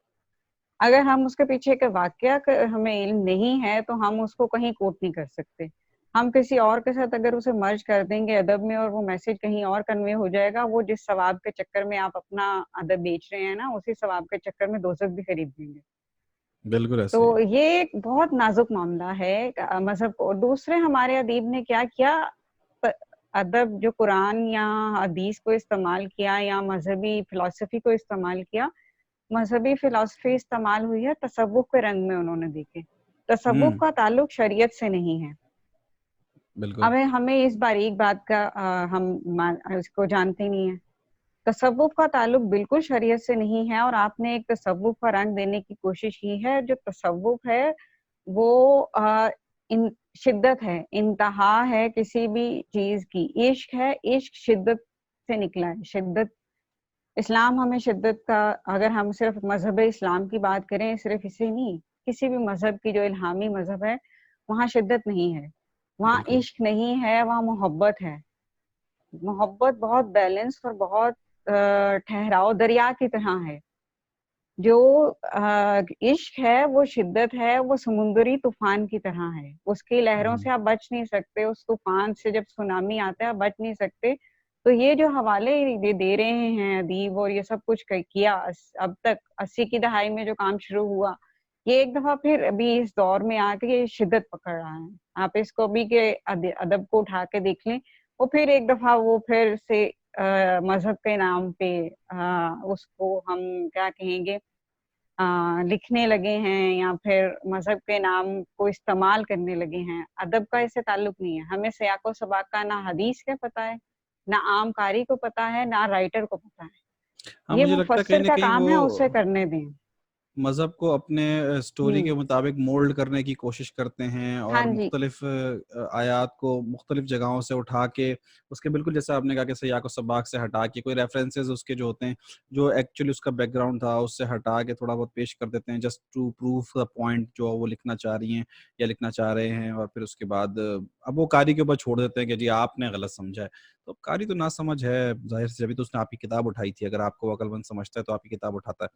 अगर हम उसके पीछे के वाक़या क हमें इल्म नहीं है, तो हम उसको कहीं कोट नहीं कर सकते। हम किसी और के साथ अगर उसे मर्ज कर देंगे अदब में और वो मैसेज कहीं और कन्वे हो जाएगा, वो जिस सवाब के चक्कर में आप अपना अदब बेच रहे हैं ना, उसी सवाब के चक्कर में दोज़ख भी खरीद लेंगे। बिल्कुल ऐसे ही तो है। ये एक बहुत नाज़ुक मामला है मज़हब को। दूसरे हमारे अदीब ने क्या किया, प अदब जो कुरान या हदीस को इस्तेमाल किया या मज़हबी फ़िलॉसफ़ी को इस्तेमाल किया, मज़हबी फ़िलॉसफ़ी इस्तेमाल हुई है तसव्वुफ़ के रंग में उन्होंने देखे। तसव्वुफ़ हुँ, का ताल्लुक शरीयत से नहीं है। बिल्कुल। अब हमें इस बारीक बात का हम इसको जानते नहीं हैं। तसव्वुफ़ का ताल्लुक बिल्कुल शरीयत से नहीं है और आपने एक तसव्वुफ़ का रंग देने की कोशिश की है। जो तसव्वुफ़ है वो इन शिद्दत है, इंतहा है किसी भी चीज़ की। इश्क है, इश्क शिद्दत से निकला है, शिद्दत। इस्लाम हमें शिद्दत का, अगर हम सिर्फ़ मज़हब इस्लाम की बात करें, सिर्फ़ इसे नहीं, किसी भी मज़हब की जो इल्हामी मज़हब है, वहाँ शिद्दत नहीं है, वहाँ बिल्कुल। इश्क नहीं है, वहाँ मोहब्बत है। मोहब्बत बहुत बैलेंस और बहुत ठहराव दरिया की तरह है। जो इश्क है, वो शिद्दत है, वो समुद्री तूफ़ान की तरह है। उसकी लहरों से हुँ, आप बच नहीं सकते, उस तूफ़ान से जब सुनामी आता है, आप बच नहीं सकते। तो ये जो हवाले ये दे रहे हैं अदीब और ये सब कुछ क किया अब तक 80 की दहाई में जो काम शुरू हुआ, ये एक दफ़ा फिर अभी इस दौर में आके ये शिद्दत पकड़ रहा है। आप इसको अभी के अदब को उठा के देख लें, वो फिर एक दफ़ा वो फिर से मज़हब के नाम पे उसको हम क्या कहेंगे, लिखने लगे हैं या फिर मज़हब के नाम को इस्तेमाल करने लगे हैं। अदब का इससे ताल्लुक नहीं है। हमें सियाक़ो-सबाक़ का ना हदीस का पता है, ना आम क़ारी को पता है, ना राइटर को पता है। हाँ, ये मुझे लगता है कहीं मुफ़स्सिर न का कहीं काम वो है, उसे करने दें। मज़हब को अपने स्टोरी हुँ। के मुताबिक मोल्ड करने की कोशिश करते हैं हाँ और जी। मुख्तलिफ़ आयात को मुख्तलिफ़ जगहों से उठा के उसके बिल्कुल जैसा आपने कहा कि सियाक़ व सबाक़ से हटा के कोई रेफ़रेंसेस उसके जो होते हैं, जो एक्चुअली उसका बैकग्राउंड था, उससे हटा के थोड़ा बहुत पेश कर देते हैं just to prove the point जो वो लिखना चाह रही हैं या लिखना चाह रहे हैं और फिर उसके बाद अब वो कारी के ऊपर छोड़ देते हैं कि जी आपने गलत समझा है। तो कारी तो नासमझ है, ज़ाहिर-सी जभी तो उसने आपकी किताब उठाई थी, अगर आपको वो अक्लमंद समझता है तो आपकी किताब उठाता है।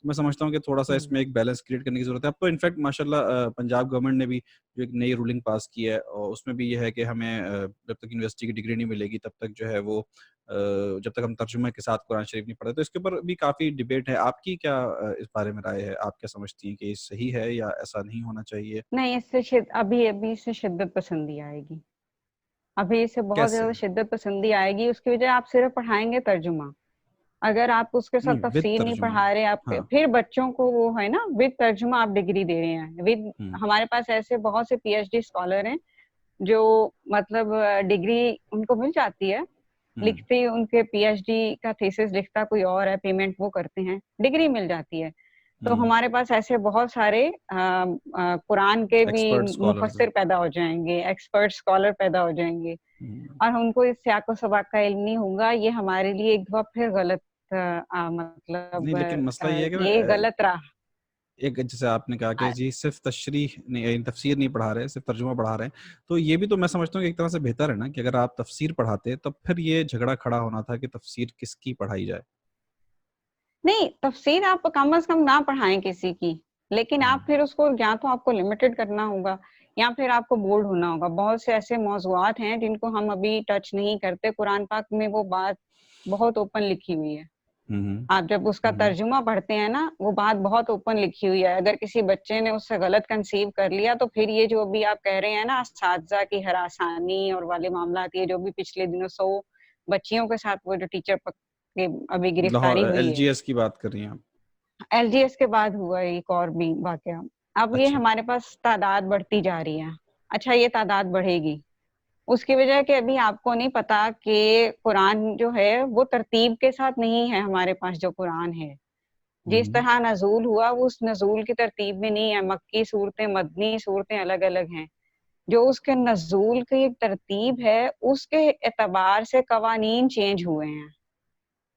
तो मैं समझता हूँ कि थोड़ा-सा हुँ। इसमें एक बैलेंस क्रिएट करने की ज़रूरत है। अब तो इनफैक्ट माशाल्लाह पंजाब गवर्नमेंट ने भी जो एक नई रूलिंग पास की है और उसमें भी ये है कि हमें जब तक यूनिवर्सिटी की डिग्री नहीं मिलेगी तब तक जो है वो जब तक हम तर्जुमे के साथ कुरान शरीफ नहीं पढ़ते। तो इसके ऊपर भी काफ़ी डिबेट है। आपकी क्या इस बारे में राय है? आप क्या समझती हैं कि ये सही है या ऐसा नहीं होना चाहिए? नहीं, इससे अभी इससे शिद्दत पसंदी आएगी। अभी इससे बहुत कैसे? ज़्यादा शिद्दत पसंदी आएगी, उसकी वजह आप सिर्फ़ पढ़ाएँगे तर्जुमा। अगर आप उसके साथ नहीं, विद तफ़सीर नहीं तर्जुमा। पढ़ा रहे, आप हाँ। फिर बच्चों को वो है ना विद तर्जुमा आप डिग्री दे रहे हैं। विद हुँ, हमारे पास ऐसे बहुत से पीएचडी स्कॉलर हैं, जो मतलब डिग्री उनको मिल जाती है, हुँ, लिखते ही उनके पीएचडी का थीसिस लिखता कोई और है, पेमेंट वो करते हैं, डिग्री मिल जाती है। तो हुँ। हमारे पास ऐसे बहुत सारे कुरान के भी एक्सपर्ट स्कॉलर्स हैं। मुफस्सिर पैदा हो जाएँगे, एक्सपर्ट स्कॉलर पैदा हो जाएँगे हुँ। और उनको इस सियाक़-व-सबाक़ का इल्म नहीं होगा, ये हमारे लिए एक बार फिर गलत नहीं, मतलब लेकिन मसला ये है कि ये गलत राह। एक जैसे आपने कहा कि जी सिर्फ तशरीह नहीं, तफसीर नहीं पढ़ा रहे, सिर्फ तर्जुमा पढ़ा रहे हैं, तो ये भी तो मैं समझता हूँ कि एक तरह से बेहतर है ना कि अगर आप तफसीर पढ़ाते तब फिर ये झगड़ा खड़ा होना था कि तफसीर किसकी पढ़ाई जाए। नहीं, तफसीर आप कम से कम ना पढ़ाएं किसी की, लेकिन आप फिर उसको या तो आपको लिमिटेड करना होगा या फिर आपको बोल्ड होना होगा। बहुत से ऐसे मौज़ूआत हैं जिनको हम अभी टच नहीं करते। कुरान पाक में वो बात बहुत ओपन लिखी हुई है। हम्म आप जब उसका हम्म तर्जुमा पढ़ते हैं ना, वो बात बहुत ओपन लिखी हुई है। अगर किसी बच्चे ने उससे गलत कंसीव कर लिया तो फिर ये जो अभी आप कह रहे हैं ना, असातिज़ा की हरासानी और वाले मामलात, ये जो भी पिछले दिनों 100 बच्चियों के साथ वो जो टीचर के अभी गिरफ्तारी लाहौर हुई है, एलजीएस की बात कर रही हैं आप? एलजीएस के बाद हुआ एक और भी वाकया। अब ये अच्छा। हमारे पास तादाद बढ़ती जा रही है। अच्छा, ये तादाद बढ़ेगी उसकी वजह कि अभी आपको नहीं पता कि कुरान जो है वो तरतीब के साथ नहीं है। हमारे पास जो कुरान है, जिस हम्म तरह नज़ूल हुआ वो उस नज़ूल की तरतीब में नहीं है। मक्की सूरतें, मदनी सूरतें अलग अलग हैं। जो उसके नज़ूल की एक तरतीब है, उसके एतबार से कवानीन चेंज हुए हैं।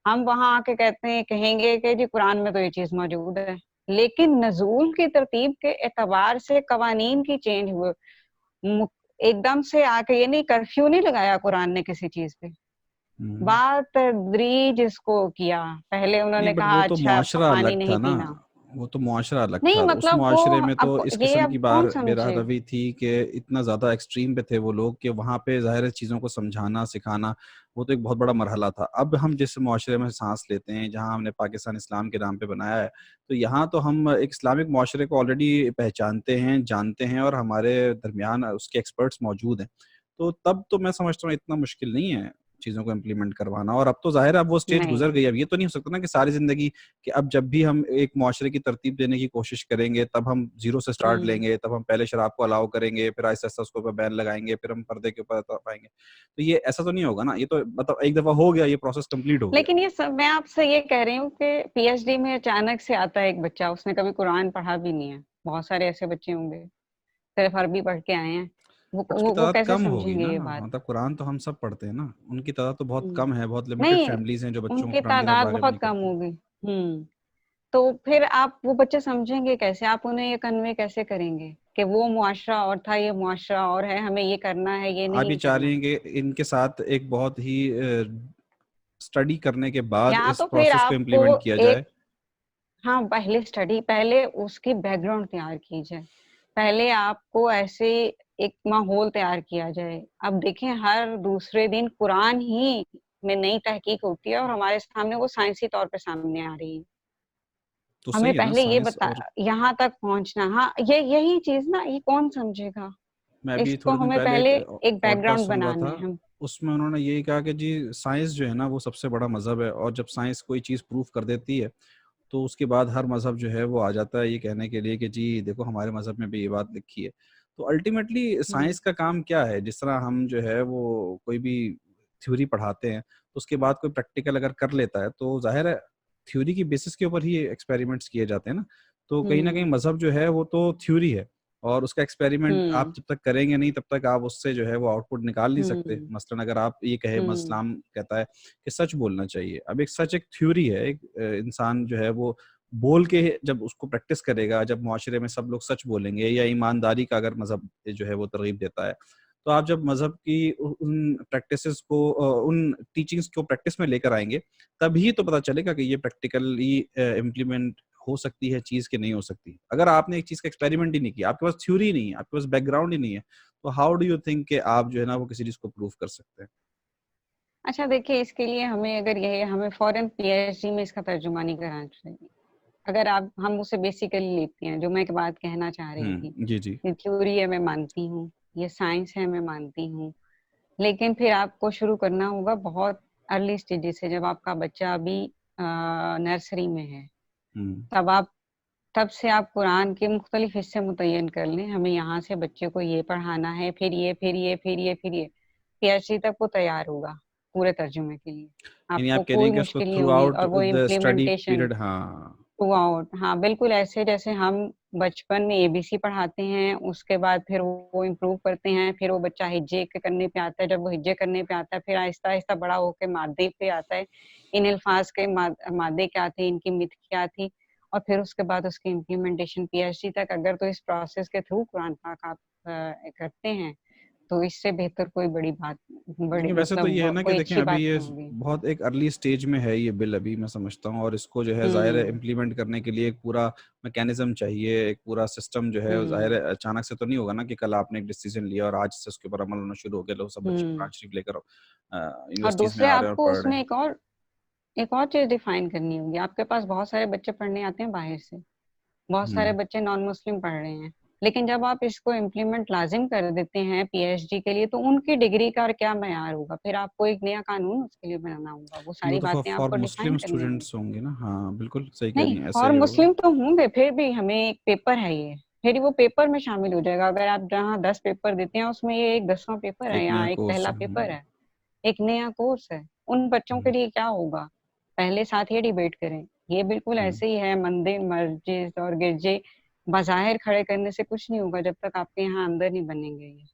हम वहां आके कहते हैं, कहेंगे कि जी कुरान में तो ये चीज मौजूद है, लेकिन नजूल की तरतीब के एतबार से कवानीन की चेंज हुए। मु- एकदम से आके ये नहीं, कर्फ्यू नहीं लगाया कुरान ने किसी चीज पे। हम्म। बात तदरीज इसको किया। पहले नहीं, उन्होंने बट कहा वो तो अच्छा मुआशरा पानी अलग था नहीं ना, पीना। वो तो मुआशरा अलग नहीं था। उस मतलब वो, मुआशरे में तो अब इस ये किस्म अब की कौन बार बेराह समझे। रवी थी कि इतना ज़्यादा एक्सट्रीम पे थे वो लोग कि वहाँ पे ज़ाहिर है चीज़ों को समझाना सिखाना वो तो एक बहुत बड़ा मरहला था। अब हम जिस मुआशरे में सांस लेते हैं, जहाँ हमने पाकिस्तान इस्लाम के नाम पे बनाया है, तो यहाँ तो हम एक इस्लामिक मुआशरे को ऑलरेडी पहचानते हैं, जानते हैं, और हमारे दरमियान उसके एक्सपर्ट्स मौजूद हैं। तो तब तो मैं समझता हूँ इतना मुश्किल नहीं है चीज़ों को इम्प्लीमेंट करवाना। और अब तो ज़ाहिर है अब वो स्टेज नहीं गुजर गई। अब ये तो नहीं हो सकता ना कि सारी ज़िंदगी, कि अब जब भी हम एक मुआशरे की तरतीब देने की कोशिश करेंगे तब हम जीरो से स्टार्ट हम्म लेंगे, तब हम पहले शराब को अलाउ करेंगे, फिर आहिस्ता आहिस्ता उसके ऊपर बैन लगाएंगे, फिर हम पर्दे के ऊपर पाएंगे। तो ये ऐसा तो नहीं होगा ना। ये तो मतलब एक दफा हो गया, ये प्रोसेस कंप्लीट हो गया। लेकिन ये सब मैं आपसे ये कह रही हूँ कि पीएचडी में अचानक से आता है एक बच्चा, उसने कभी कुरान पढ़ा भी नहीं है। बहुत सारे ऐसे बच्चे होंगे सिर्फ अरबी पढ़ के आए हैं। वो बट उसकी वो तादाद कैसे कम होगी समझेंगे ना, ये बात। मतलब कुरान तो हम सब पढ़ते हैं ना, उनकी तादाद तो बहुत हम्म, कम है, बहुत लिमिटेड नहीं, फैमिलीज हैं जो बच्चों को उनकी कुरान की तरफ तादाद राग़िब बहुत नहीं कम करती। होगी। तो फिर आप वो बच्चे समझेंगे कैसे, आप उन्हें ये कन्वे कैसे करेंगे कि वो मुआशरा और था, ये मुआशरा और है, हमें ये करना है, ये आप ये नहीं चाह रही करना। हैं कि इनके साथ एक बहुत ही स्टडी करने के बाद या इस तो फिर प्रोसेस को आपको इम्प्लीमेंट किया जाए। एक, हाँ, पहले स्टडी, पहले उसकी बैकग्राउंड तैयार की जाए। पहले आपको ऐसे एक माहौल तैयार किया जाए। अब देखें, हर दूसरे दिन कुरान ही में नई तहकीक होती है और हमारे सामने वो साइंसी तौर पे सामने आ रही है। तो हमें सही है ना, पहले ये साइंस बता, और। यहाँ तक पहुंचना, हाँ, ये यही चीज ना, ये कौन समझेगा। मैं भी इसको थोड़े दिन हमें पहले एक पहले एक पॉडकास्ट बैकग्राउंड सुन रहा बनाना था, है हम। उसमें उन्होंने यही कहा कि जी साइंस जो है ना वो सबसे बड़ा मजहब है, और जब साइंस कोई चीज़ प्रूव कर देती है तो उसके बाद हर मजहब जो है वो आ जाता है ये कहने के लिए कि जी देखो हमारे मजहब में भी ये बात लिखी है। तो अल्टीमेटली हम्म साइंस का काम क्या है? जिस तरह हम जो है वो कोई भी थ्योरी पढ़ाते हैं तो उसके बाद कोई प्रैक्टिकल अगर कर लेता है तो जाहिर है थ्योरी की बेसिस के ऊपर ही एक्सपेरिमेंट्स किए जाते हैं ना। तो कहीं ना कहीं हम्म मजहब जो है वो तो थ्योरी है, और उसका एक्सपेरिमेंट आप हम्म जब तक करेंगे नहीं तब तक आप उससे जो है वो आउटपुट निकाल नहीं सकते। हम्म मसलन अगर आप ये कहे, हम्म इस्लाम कहता है कि सच बोलना चाहिए, अब एक सच एक थ्योरी है, एक इंसान जो है वो बोल के जब उसको प्रैक्टिस करेगा, जब मुआशरे में सब लोग सच बोलेंगे, या ईमानदारी का अगर मजहब जो है वो तरगीब देता है, तो आप जब मजहब की उन प्रैक्टिसेस को उन टीचिंग्स को प्रैक्टिस में लेकर आएंगे, तभी तो पता चलेगा कि ये प्रैक्टिकली इम्प्लीमेंट हो सकती है चीज कि नहीं हो सकती। अगर आपने एक चीज का एक्सपेरिमेंट ही नहीं किया, आपके पास थ्योरी नहीं है, आपके पास बैकग्राउंड ही नहीं है, तो हाउ डू यू थिंक कि आप जो है ना वो किसी चीज को प्रूव कर सकते हैं? अच्छा देखिए, इसके लिए हमें, अगर ये हमें फौरन पीएचडी में इसका तर्जुमा नहीं कराना चाहिए। अगर आप, हम उसे बेसिकली लेते हैं, जो मैं एक बात कहना चाह रही थी, जी जी। ये थ्योरी है मैं मानती हूँ, ये साइंस है मैं मानती हूँ, लेकिन फिर आपको शुरू करना होगा बहुत अर्ली स्टेजेस से, जब आपका बच्चा अभी नर्सरी में है। हम्म तब आप, तब से आप कुरान के मुख्तलिफ हिस्से मुतय्यन कर लें, हमें यहाँ से बच्चे को ये पढ़ाना है, फिर ये, फिर ये, फिर ये, फिर ये, पीएचडी तक वो तैयार होगा पूरे तर्जुमे के लिए। यानी आपको आप कह रही कोई हैं कि उसको मुश्किल नहीं थ्रू होगी, आउट और वो द स्टडी इम्प्लीमेंटेशन पीरियड, हाँ। थ्रू आउट, हाँ बिल्कुल, ऐसे जैसे हम बचपन में एबीसी पढ़ाते हैं, उसके बाद फिर वो इम्प्रूव करते हैं, फिर वो बच्चा हिज्जे के करने पे आता है, जब वो हिज्जे करने पे आता है फिर आहिस्ता आहिस्ता बड़ा होकर मादे पे आता है। इन अल्फाज के मादे क्या थे, इनकी मिथ क्या थी, और फिर उसके बाद उसकी इम्प्लीमेंटेशन पीएचडी तक, अगर तो इस प्रोसेस के थ्रू कुरान पाक आप करते हैं तो इससे बेहतर कोई बड़ी बात, बड़ी लेकिन वैसे तो ये है मतलब ना कि कोई देखें अच्छी अभी बात ये नहीं होगी। बहुत एक अर्ली स्टेज में है ये बिल अभी, मैं समझता हूँ, और इसको जो है ज़ाहिर है हम्म। इम्प्लीमेंट करने के लिए एक पूरा मैकेनिज्म चाहिए, एक पूरा सिस्टम जो है, ज़ाहिर हम्म। है अचानक से तो नहीं होगा ना कि कल आपने एक डिसीजन लिया और आज से उसके ऊपर अमल होना शुरू हो गया, लोग सब बच्चे कुरान हम्म। शरीफ लेकर और यूनिवर्सिटीज़ में दूसरे आ रहे हैं और आपको पढ़ रहे उसमें हैं। एक और चीज डिफाइन करनी होगी। आपके पास बहुत सारे बच्चे पढ़ने आते हैं बाहर से, बहुत सारे हम्म। बच्चे नॉन मुस्लिम पढ़ रहे हैं, लेकिन जब आप इसको इम्प्लीमेंट लाजिम कर देते हैं पीएचडी के लिए, तो उनकी डिग्री का क्या मैयार होगा? फिर आपको एक नया कानून उसके लिए बनाना होगा, वो वो सारी तो बातें फॉर आपको डिफाइन मुस्लिम करनी होंगी। स्टूडेंट्स होंगे ना, हाँ बिल्कुल सही कह नहीं, रही हैं, ऐसा और ही होगा। मुस्लिम तो होंगे, फिर भी हमें एक पेपर है ये, फिर वो पेपर में शामिल हो जाएगा। अगर आप जहाँ 10 पेपर देते हैं उसमें ये एक 10वां पेपर है एक या नया एक कोर्स पहला है। पेपर है, एक नया कोर्स है। उन बच्चों के हम्म, लिए क्या होगा, पहले साथ ये डिबेट करें। ये बिल्कुल हम्म। ऐसे ही है, मंदिर मस्जिद और गिरजे बाज़ाहिर खड़े करने से कुछ नहीं होगा जब तक आपके यहाँ अंदर नहीं बनेंगे ये।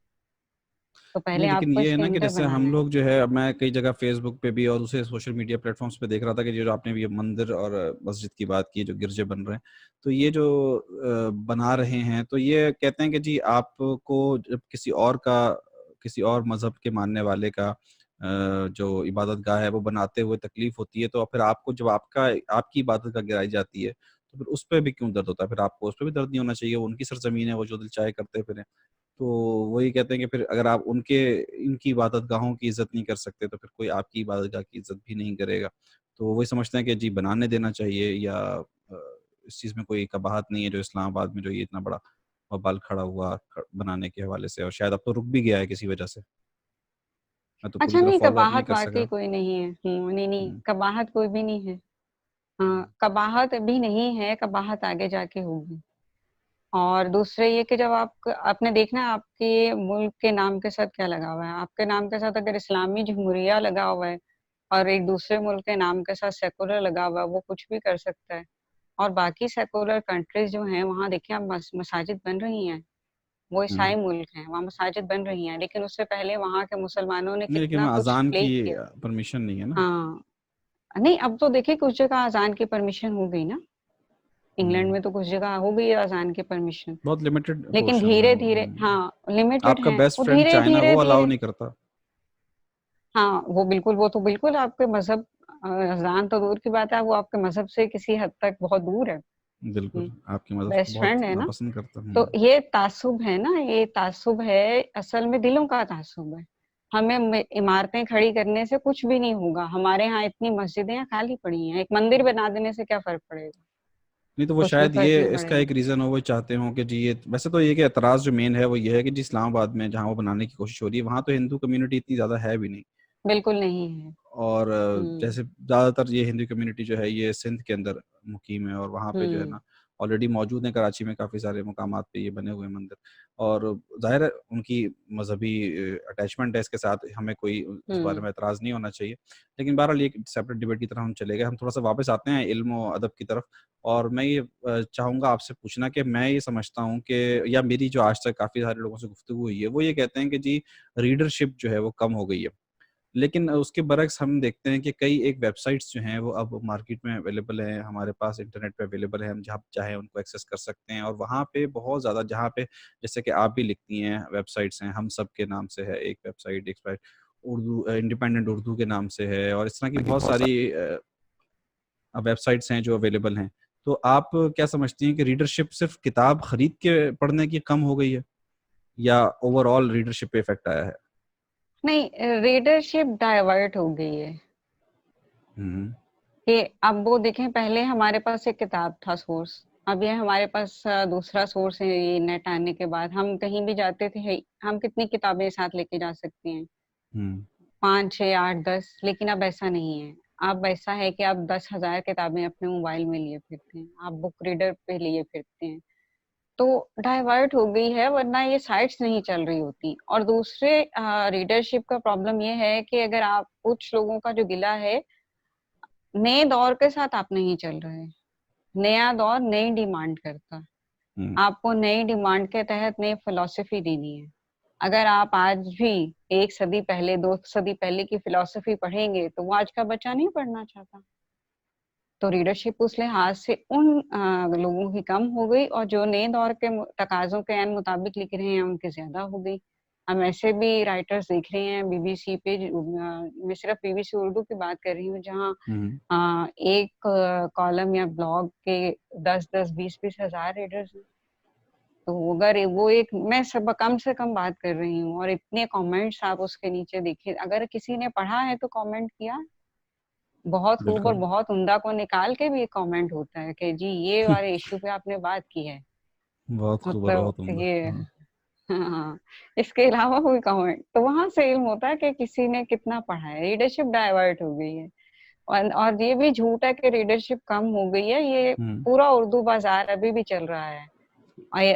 तो नहीं, पहले लेकिन आपको ये है इसके ना कि अंदर जैसे बनाना हम है। लोग जो है, अब मैं कई जगह फेसबुक पे भी और दूसरे सोशल मीडिया प्लेटफॉर्म्स पे देख रहा था कि ये जो आपने ये मंदिर और मस्जिद की बात की, जो गिरजे बन रहे हैं, तो ये जो बना रहे हैं, तो ये कहते हैं कि जी आपको जब किसी और मजहब के मानने वाले का जो इबादत गाह है वो बनाते हुए तकलीफ होती है, तो फिर आपको जब आपकी इबादत का गिराई जाती है, तो फिर उस पर भी क्यों दर्द होता है? फिर आपको उस पर भी दर्द नहीं होना चाहिए, वो उनकी सरजमीन है, वो जो दिल चाहे करते फिर। तो वही कहते हैं कि फिर अगर आप इनकी इबादतगाहों की इज़्ज़त नहीं कर सकते, तो फिर कोई आपकी इबादतगाह की इज़्ज़त भी नहीं करेगा। तो वही समझते हैं कि जी बनाने देना चाहिए, या इस चीज़ में कोई कबाहत नहीं है जो इस्लामाबाद में जो ये इतना बड़ा बवाल खड़ा हुआ बनाने के हवाले से, और शायद अब तो रुक भी गया है किसी वजह से। मैं तो पूरी अच्छा, तरह नहीं, फ़ॉलो अप नहीं कबाहत कर वाकई सका। कोई नहीं है। नहीं नहीं, हुँ, कबाहत कोई भी नहीं है। हुँ, हाँ, कबाहत अभी नहीं है, कबाहत आगे जाके होगी। और दूसरे ये कि जब आपने देखना है आपके मुल्क के नाम के साथ क्या लगा हुआ है। आपके नाम के साथ अगर इस्लामी जमहूरिया लगा हुआ है और एक दूसरे मुल्क के नाम के साथ सेकुलर लगा हुआ है, वो कुछ भी कर सकता है। और बाकी सेकुलर कंट्रीज जो हैं वहाँ देखिए आप मसाजिद बन रही हैं, वो हुँ। ईसाई मुल्क हैं, वहाँ मसाजिद बन रही हैं, लेकिन उससे पहले वहाँ के मुसलमानों ने नहीं, लेकिन कितना वहाँ कुछ अज़ान प्ले की किया। परमिशन नहीं है ना। हाँ, नहीं, अब तो देखिए कुछ जगह अजान की परमिशन हो गई ना। इंग्लैंड हुँ, में तो कुछ जगह हो गई है अजान की परमिशन। बहुत लिमिटेड लेकिन पोर्शन में धीरे वो। धीरे, हाँ, लिमिटेड आपका है, बेस्ट वो फ्रेंड धीरे चाइना धीरे वो अलाउ धीरे। नहीं करता। हाँ, वो तो बिल्कुल आपके मजहब, अजान तो दूर की बात है, वो आपके मजहब से किसी हद तक बहुत दूर है। बिल्कुल, आपकी मदद को बेस्ट बहुत फ्रेंड है ना। नापसंद करता हूँ। तो ये तासुब है ना, ये तासुब है, असल में दिलों का तासुब है। हमें इमारतें खड़ी करने से कुछ भी नहीं होगा। हमारे यहाँ इतनी मस्जिदें यहाँ खाली पड़ी हैं, एक मंदिर बना देने से क्या फर्क पड़ेगा? नहीं तो वो कुछ भी शायद फर्क ये नहीं इसका पड़ेगा। एक रीज़न हो, वो चाहते हों कि जी ये वैसे तो ये कि एतराज़ जो मेन है वो ये है कि जी इस्लामाबाद में जहाँ वो बनाने की कोशिश हो रही है, वहाँ तो हिंदू कम्युनिटी इतनी ज़्यादा है भी नहीं। बिल्कुल नहीं है। और हम्म। जैसे ज़्यादातर ये हिंदू कम्युनिटी जो है ये सिंध के अंदर मुकीम है, और वहाँ पे जो है हम्म। ना ऑलरेडी मौजूद है, कराची में काफ़ी सारे मुकामात पे ये बने हुए हैं मंदिर। और ज़ाहिर है उनकी मज़हबी अटैचमेंट है इसके साथ, हमें कोई इस बारे हम्म। में एतराज़ नहीं होना चाहिए। लेकिन बहरहाल ये एक सेपरेट डिबेट की तरफ हम चले गए, हम थोड़ा-सा वापस आते हैं इल्म और अदब की तरफ। और मैं ये चाहूँगा आपसे पूछना कि मैं ये समझता हूँ कि, या मेरी जो आज तक काफ़ी सारे लोगों से गुफ्तगू हुई है, वो ये कहते हैं कि जी रीडरशिप जो है वो कम हो गई है। लेकिन उसके बरक्स हम देखते हैं कि कई एक वेबसाइट्स जो हैं वो अब मार्केट में अवेलेबल हैं, हमारे पास इंटरनेट पे अवेलेबल हैं, हम जहाँ चाहें उनको एक्सेस कर सकते हैं, और वहाँ पे बहुत ज़्यादा, जहाँ पे जैसे कि आप भी लिखती हैं, वेबसाइट्स हैं, हम सब के नाम से है एक वेबसाइट उर्दू इंडिपेंडेंट उर्दू के नाम से है, और इस तरह की बहुत सारी वेबसाइट्स हैं जो अवेलेबल हैं। तो आप क्या समझती हैं कि रीडरशिप सिर्फ किताब खरीद के पढ़ने की कम हो गई है, या ओवरऑल रीडरशिप पे इफेक्ट आया है? नहीं, रीडरशिप डाइवर्ट हो गई है हुँ, कि अब वो देखें, पहले हमारे पास एक किताब था सोर्स, अब ये हमारे पास दूसरा सोर्स है। ये नेट आने के बाद हम कहीं भी जाते थे, हम कितनी किताबें साथ लेके जा सकते हैं? हुँ, 5 6 8 10। लेकिन अब ऐसा नहीं है। अब ऐसा है कि आप 10,000 किताबें अपने मोबाइल में लिए फिरते हैं, आप बुक रीडर पे लिए फिरते हैं। तो डाइवर्ट हो गई है, वरना ये साइट्स नहीं चल रही होती। और दूसरे रीडरशिप का प्रॉब्लम ये है कि अगर आप, कुछ लोगों का जो गिला है, नए दौर के साथ आप नहीं चल रहे। नया दौर नई डिमांड करता है। हुँ। आपको नई डिमांड के तहत नई फिलॉसफी देनी है। अगर आप आज भी 1 सदी पहले, 2 सदी पहले की फिलॉसफी पढ़ेंगे, तो वो आज का बच्चा नहीं पढ़ना चाहता। तो रीडरशिप उस लिहाज से उन लोगों की कम हो गई, और जो नए दौर के तकाजों के एन मुताबिक लिख रहे हैं उनकी ज्यादा हो गई। हम ऐसे भी राइटर्स देख रहे हैं बीबीसी पे, मैं सिर्फ बीबीसी उर्दू की बात कर रही हूँ, जहाँ एक कॉलम या ब्लॉग के 10-10, 20-20 हजार रीडर्स हैं। तो अगर वो एक, मैं सब कम से कम बात कर रही हूँ, और इतने कमेंट्स आप उसके नीचे देखिए, अगर किसी ने पढ़ा है तो कमेंट किया, बहुत खूब और बिल्कुल। बहुत उम्दा को निकाल के भी कमेंट होता है कि जी ये वाले इश्यू पे आपने बात की है। बहुत खूब और मतलब बहुत उम्दा। ये, हाँ। हाँ, इसके अलावा कोई कमेंट, तो वहां से इल्म होता है कि किसी ने कितना पढ़ा है। रीडरशिप डाइवर्ट हो गई है, और ये भी झूठ है कि रीडरशिप कम हो गई है। ये हम्म। पूरा उर्दू बाजार अभी भी चल रहा है,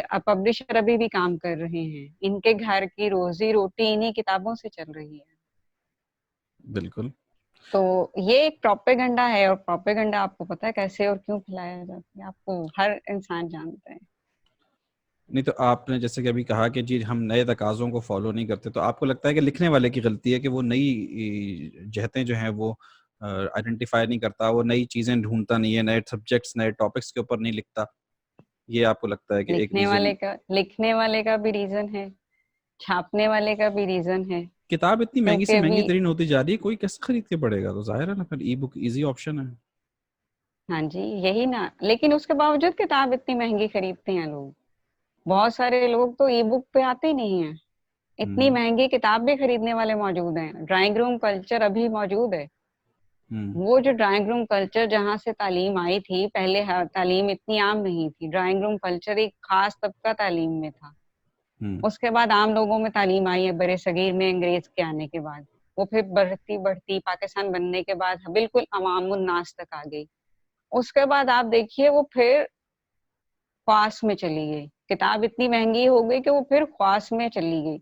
और पब्लिशर अभी भी काम कर रहे हैं, इनके घर की रोजी रोटी इन्हीं किताबों से चल रही है। बिल्कुल। तो ये एक प्रोपेगेंडा है, और प्रोपेगेंडा आपको पता है कैसे और क्यों फैलाया जाता है, आपको हर इंसान जानता है। नहीं तो आपने जैसे कि अभी कहा कि जी हम नए तकाज़ों को फॉलो नहीं करते, तो आपको लगता है कि लिखने वाले की गलती है कि वो नई जहतें जो हैं वो आइडेंटिफाई नहीं करता, वो नई चीज़ें ढूंढता नहीं है, नए सब्जेक्ट्स नए टॉपिक्स के ऊपर नहीं लिखता? ये आपको लगता है कि एक रीज़न? लिखने वाले का भी रीजन है, छापने वाले का भी रीजन है, किताब इतनी महंगी से क्योंकि महंगी अभी, तरीन होती जा रही है, कोई कैसे खरीद के पढ़ेगा? तो जाहिर है ना, फिर ई बुक ईजी ऑप्शन है। हाँ जी यही ना, लेकिन उसके बावजूद किताब इतनी महंगी खरीदते हैं लोग। बहुत सारे लोग तो ई बुक पे आते ही नहीं है, इतनी हम्म। महंगी किताब भी खरीदने वाले मौजूद हैं। ड्राइंग रूम कल्चर अभी मौजूद है। हम्म। वो जो ड्राइंग रूम कल्चर जहाँ से तालीम आई थी, पहले तालीम इतनी आम नहीं थी, ड्राइंग रूम कल्चर एक खास तबका तालीम में था। हम्म। उसके बाद आम लोगों में तालीम आई है बड़े सगीर में, अंग्रेज के आने के बाद। वो फिर बढ़ती बढ़ती पाकिस्तान बनने के बाद बिल्कुल अवामुन नास तक आ गई। उसके बाद आप देखिए वो फिर ख्वास में चली गई, किताब इतनी महंगी हो गई कि वो फिर ख्वास में चली गई।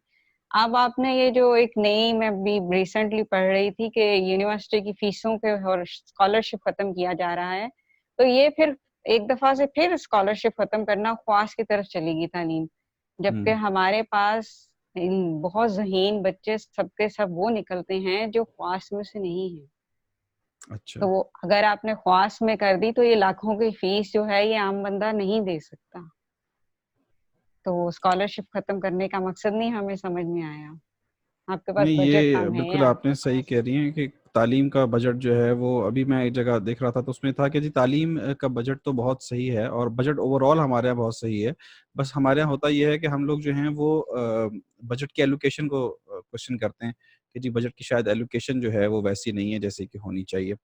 अब आपने ये जो एक नई, मैं भी रिसेंटली पढ़ रही थी कि यूनिवर्सिटी की फीसों के और स्कॉलरशिप खत्म किया जा रहा है, तो ये फिर एक दफा से फिर स्कॉलरशिप खत्म करना, ख्वास की तरफ चलेगी तालीम। जबकि हम्म। हमारे पास इन बहुत ज़हीन बच्चे सबके सब वो निकलते हैं जो ख्वास में से नहीं है। अच्छा। तो वो अगर आपने ख्वास में कर दी तो ये लाखों की फीस जो है ये आम बंदा नहीं दे सकता। तो स्कॉलरशिप खत्म करने का मकसद नहीं हमें समझ में आया। आपके पास नहीं, बजट ये कम है, बिल्कुल आपके आपने सही पास, कह रही हैं कि तालीम का बजट जो है वो, अभी मैं एक जगह देख रहा था तो उसमें था कि जी तालीम का बजट तो बहुत सही है और बजट ओवरऑल हमारे यहाँ बहुत सही है। बस हमारे यहाँ होता ये है कि हम लोग जो हैं वो बजट की एलोकेशन को क्वेश्चन करते हैं कि जी बजट की शायद एलोकेशन जो है वो वैसी नहीं है जैसे कि होनी चाहिए।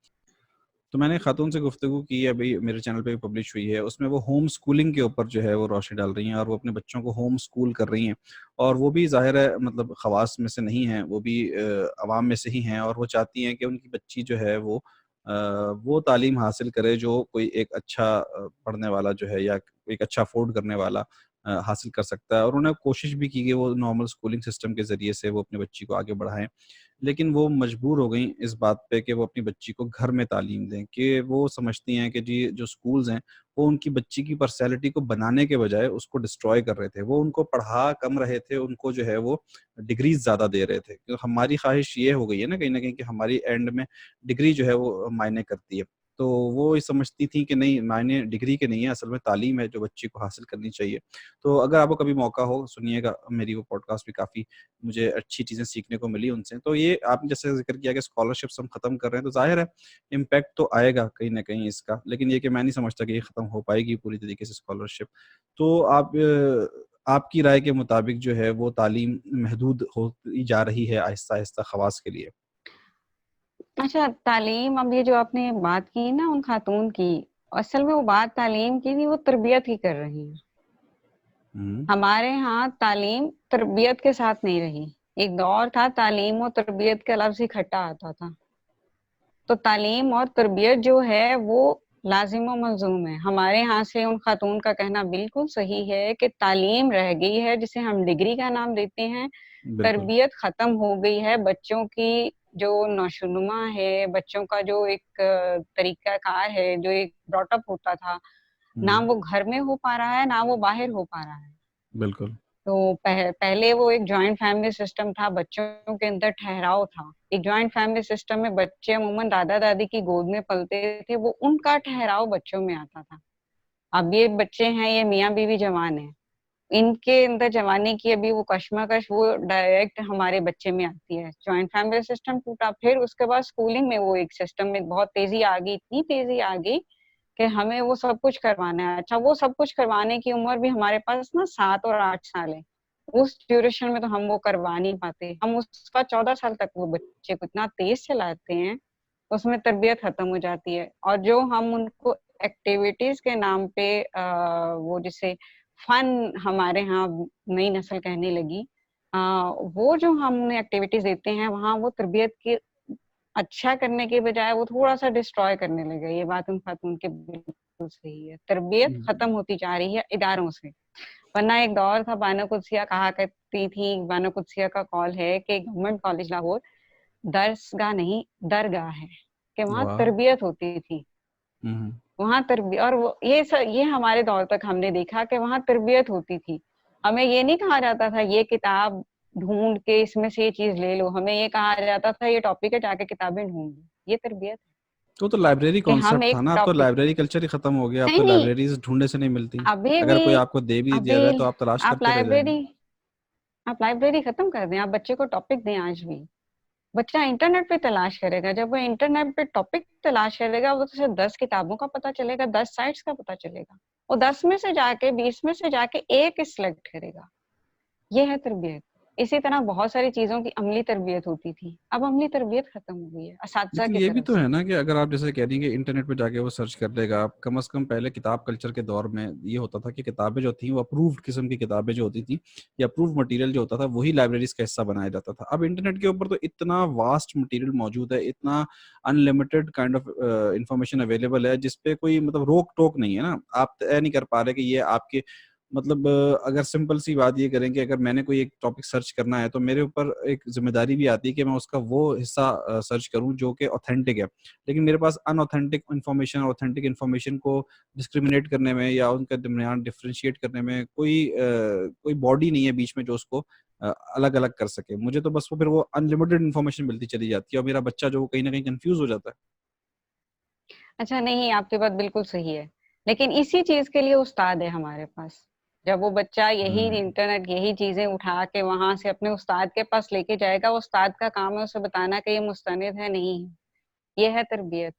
तो मैंने खातून से गुफ्तगू की, अभी मेरे चैनल पे भी पब्लिश हुई है, उसमें वो होम स्कूलिंग के ऊपर जो है वो रोशनी डाल रही हैं और वो अपने बच्चों को होम स्कूल कर रही हैं। और वो भी ज़ाहिर है मतलब खवास में से नहीं हैं, वो भी अवाम में से ही हैं और वो चाहती हैं कि उनकी बच्ची जो है वो तालीम हासिल करे जो कोई एक अच्छा पढ़ने वाला जो है या एक अच्छा अफोर्ड करने वाला हासिल कर सकता है। और उन्होंने कोशिश भी की कि वो नॉर्मल स्कूलिंग सिस्टम के ज़रिए से वो अपनी बच्ची को आगे बढ़ाएँ। लेकिन वो मजबूर हो गईं इस बात पे कि वो अपनी बच्ची को घर में तालीम दें, कि वो समझती हैं कि जी जो स्कूल्स हैं, वो उनकी बच्ची की पर्सनैलिटी को बनाने के बजाय उसको डिस्ट्रॉय कर रहे थे। वो उनको पढ़ा कम रहे थे, उनको जो है वो डिग्रीज़ ज़्यादा दे रहे थे। क्योंकि हमारी ख़्वाहिश ये हो गई है ना कहीं न कहीं कि हमारी एंड में डिग्री जो है वो मायने करती है। तो वो ये समझती थी कि नहीं, मायने डिग्री के नहीं है, असल में तालीम है जो बच्ची को हासिल करनी चाहिए। तो अगर आपको कभी मौका हो सुनिएगा मेरी वो पॉडकास्ट भी, काफ़ी मुझे अच्छी चीज़ें सीखने को मिली उनसे। तो ये आपने जैसे ज़िक्र किया कि स्कॉलरशिप्स हम ख़त्म कर रहे हैं, तो ज़ाहिर है इम्पैक्ट तो आएगा कहीं न कहीं इसका, लेकिन ये कि मैं नहीं समझता कि ये ख़त्म हो पाएगी पूरी तरीके से स्कॉलरशिप। तो आपकी राय के मुताबिक जो है वो तालीम महदूद होती जा रही है आहिस्ता-आहिस्ता ख़वास के लिए? अच्छा तालीम, अब ये जो आपने बात की ना उन खातून की, असल में वो बात तालीम की नहीं, वो तरबियत की कर रही हैं। हुँ। हमारे यहाँ तालीम तरबियत के साथ नहीं रही। एक दौर था तालीम और तरबियत के लफ्ज़ इकट्ठा आता था। तो तालीम और तरबियत जो है वो लाजिम व मलज़ूम है। हमारे यहाँ से उन खातून का कहना बिल्कुल सही है कि तालीम रह गई है जिसे हम डिग्री का नाम देते हैं, बिल्कुल। तरबियत ख़त्म हो गई है। बच्चों की जो नौशुनुमा है, बच्चों का जो एक तरीक़ाकार है, जो एक ब्रॉट अप होता था, ना हुँ। वो घर में हो पा रहा है, ना वो बाहर हो पा रहा है। बिल्कुल। तो पहले वो एक जॉइंट फैमिली सिस्टम था, बच्चों के अंदर ठहराव था। एक जॉइंट फैमिली सिस्टम में बच्चे अमूमन दादा दादी की गोद में पलते थे, वो उनका ठहराव बच्चों में आता था। अब ये बच्चे हैं, ये मियाँ बीवी जवान है, इनके अंदर जवानी की अभी वो कश्मकश वो डायरेक्ट हमारे बच्चे में आती है। जॉइंट फैमिली सिस्टम टूटा, फिर उसके बाद स्कूलिंग में वो एक सिस्टम में बहुत तेजी आ गई, इतनी तेजी आ गई कि हमें वो सब कुछ करवाना है। अच्छा, वो सब कुछ करवाने की उम्र भी हमारे पास ना 7 और 8 साल है। उस ड्यूरेशन में तो हम वो करवा नहीं पाते। हम उसका 14 साल तक वो बच्चे को इतना तेज चलाते हैं, उसमें तरबियत खत्म हो जाती है। और जो हम उनको एक्टिविटीज के नाम पे वो जिसे फन हमारे यहाँ नई नस्ल कहने लगी, वो जो हम उन्हें एक्टिविटीज देते हैं, वहाँ वो तरबियत की अच्छा करने के बजाय वो थोड़ा सा डिस्ट्रॉय करने लगे। ये बात उन खातून के बिल्कुल सही है, तरबियत खत्म होती जा रही है इदारों से। वरना एक दौर था, बानो कुदसिया कहा करती थी, बानो कुदसिया का कॉल है कि गवर्नमेंट कॉलेज लाहौर दरसगाह नहीं दरगाह है, कि वहाँ वाह। तरबियत होती थी। हम्म। वहाँ तरबियत, और वो ये हमारे दौर तक हमने देखा कि वहाँ तरबियत होती थी। हमें ये नहीं कहा जाता था ये किताब ढूंढ के इसमें से ये चीज ले लो, हमें ये कहा जाता था ये टॉपिक है, जाके किताबें ढूंढ लो। ये तरबियत है तो लाइब्रेरी कि हम कॉन्सेप्ट था एक ना, अब तो टॉपिक, लाइब्रेरी कल्चर ही खत्म हो गया। अब नहीं तो नहीं, लाइब्रेरीज ढूंढने से नहीं मिलती। अभी अगर भी, कोई आपको दे भी दिया अभी जाए तो आप तलाश आप करते रह जाएंगे। लाइब्रेरी आप लाइब्रेरी खत्म कर दें, आप बच्चे को टॉपिक दें। आज भी बच्चा इंटरनेट पे तलाश करेगा, जब वो इंटरनेट पे टॉपिक तलाश करेगा, वो तो उसे 10 किताबों का पता चलेगा, 10 साइट्स का पता चलेगा। वो 10 में से जाके, 20 में से जाके एक सिलेक्ट करेगा। ये है तरबियत। इसी तरह बहुत सारी चीजों की अमली तरबियत होती थी, अब अमली तरबियत खत्म हो गई है असातिज़ा लेकिन की ये भी तरफ तो से। है ना कि अगर आप जैसे कह रही हैं कि इंटरनेट पे जाके वो सर्च कर लेगा, आप कम से कम पहले किताब कल्चर के दौर में ये होता था कि किताबें जो थी वो अप्रूव्ड किस्म की किताबें जो होती थी या अप्रूव्ड मटेरियल जो होता था वही लाइब्रेरीज का हिस्सा बनाया जाता था। अब इंटरनेट के ऊपर तो इतना वास्ट मटेरियल मौजूद है, इतना unlimited kind of information available है जिसपे कोई मतलब रोक टोक नहीं है ना। आप तय नहीं कर पा रहे कि ये आपके मतलब अगर सिंपल सी बात ये करें कि अगर मैंने कोई एक टॉपिक सर्च करना है तो मेरे ऊपर एक जिम्मेदारी भी आती है कि मैं उसका वो हिस्सा सर्च करूं जो कि ऑथेंटिक है। लेकिन मेरे पास अनऑथेंटिक इन्फॉर्मेशन और ऑथेंटिक इन्फॉर्मेशन को डिस्क्रिमिनेट करने में या उनके दरमियान डिफरेंशिएट करने में कोई बॉडी नहीं है बीच में जो उसको अलग अलग कर सके। मुझे तो बस वो फिर वो अनलिमिटेड इन्फॉर्मेशन मिलती चली जाती है और मेरा बच्चा जो कहीं ना कहीं कंफ्यूज हो जाता है। अच्छा, नहीं, आपकी बात बिल्कुल सही है, लेकिन इसी चीज के लिए उस्ताद है हमारे पास। जब वो बच्चा यही हम्म। इंटरनेट, यही चीजें उठा के वहां से अपने उस्ताद के पास लेके जाएगा, उस्ताद का काम है उसे बताना कि ये मुस्तनिद है, नहीं है। ये है तरबियत।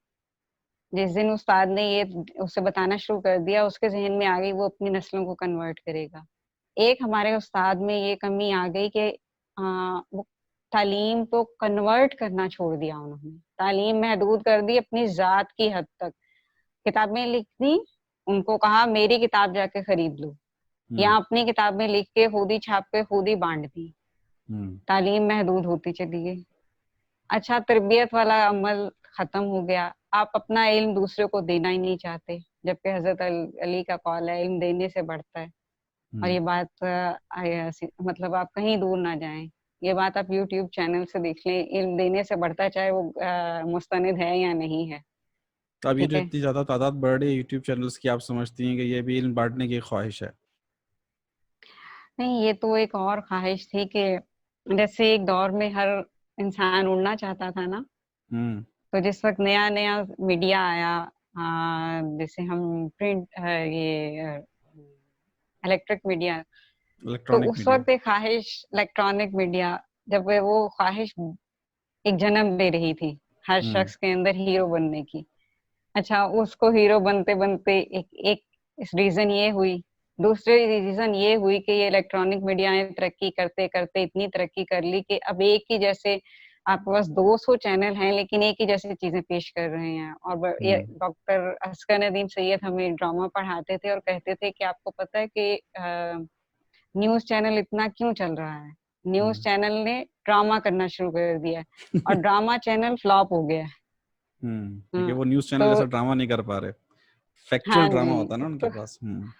जिस दिन उस्ताद ने ये उसे बताना शुरू कर दिया, उसके जहन में आ गई, वो अपनी नस्लों को कन्वर्ट करेगा। एक हमारे उस्ताद में ये कमी आ गई कि वो तालीम को कन्वर्ट करना छोड़ दिया उन्होंने, तालीम महदूद कर दी अपनी जात की हद तक। किताबें लिख दी, उनको कहा मेरी किताब जाके खरीद लो, या हम्म। अपनी किताबें लिख के खुद ही छाप के खुद ही बांट दी। हम्म। तालीम महदूद होती चली गई। अच्छा, तरबियत वाला अमल खत्म हो गया। आप अपना इल्म दूसरे को देना ही नहीं चाहते, जबकि हजरत अली का कौल है इल्म देने से बढ़ता है। और हम्म। ये बात मतलब आप कहीं दूर ना जाएं, ये बात आप यूट्यूब चैनल से देख लें, इल्म देने से बढ़ता है, चाहे वो मुस्तनिद है या नहीं है। तो अब ये ठीक जो है, इतनी ज्यादा तादाद बढ़ रही है यूट्यूब चैनल्स की, आप समझती हैं कि ये भी इल्म बांटने की ख्वाहिश है? नहीं, ये तो एक और ख्वाहिश थी कि जैसे एक दौर में हर इंसान उड़ना चाहता था ना, हम्म। तो जिस वक्त नया नया मीडिया आया, जैसे हम प्रिंट, ये इलेक्ट्रिक मीडिया, तो इलेक्ट्रॉनिक उस मीडिया। वक्त एक ख्वाहिश, इलेक्ट्रॉनिक मीडिया, जब वो ख्वाहिश एक जन्म दे रही थी हर हम्म। शख्स के अंदर हीरो बनने की। अच्छा, उसको हीरो बनते बनते एक एक इस रीजन ये हुई, दूसरे रीजन ये हुई कि ये इलेक्ट्रॉनिक मीडिया ने तरक्की करते करते इतनी तरक्की कर ली कि अब एक ही जैसे आपके पास 200 चैनल हैं, लेकिन एक ही जैसी चीजें पेश कर रहे हैं। और ये हम्म। डॉक्टर असगर नदीम सैयद हमें ड्रामा पढ़ाते थे और कहते थे कि आपको पता है कि न्यूज चैनल इतना क्यों चल रहा है? न्यूज हम्म। चैनल ने ड्रामा करना शुरू कर दिया है, और ड्रामा चैनल फ्लॉप हो गया है। क्योंकि वो न्यूज चैनल तो जैसा ड्रामा नहीं कर पा रहे। फैक्चुअल हाँ ड्रामा जी, होता है ना उनके तो पास। हम्म।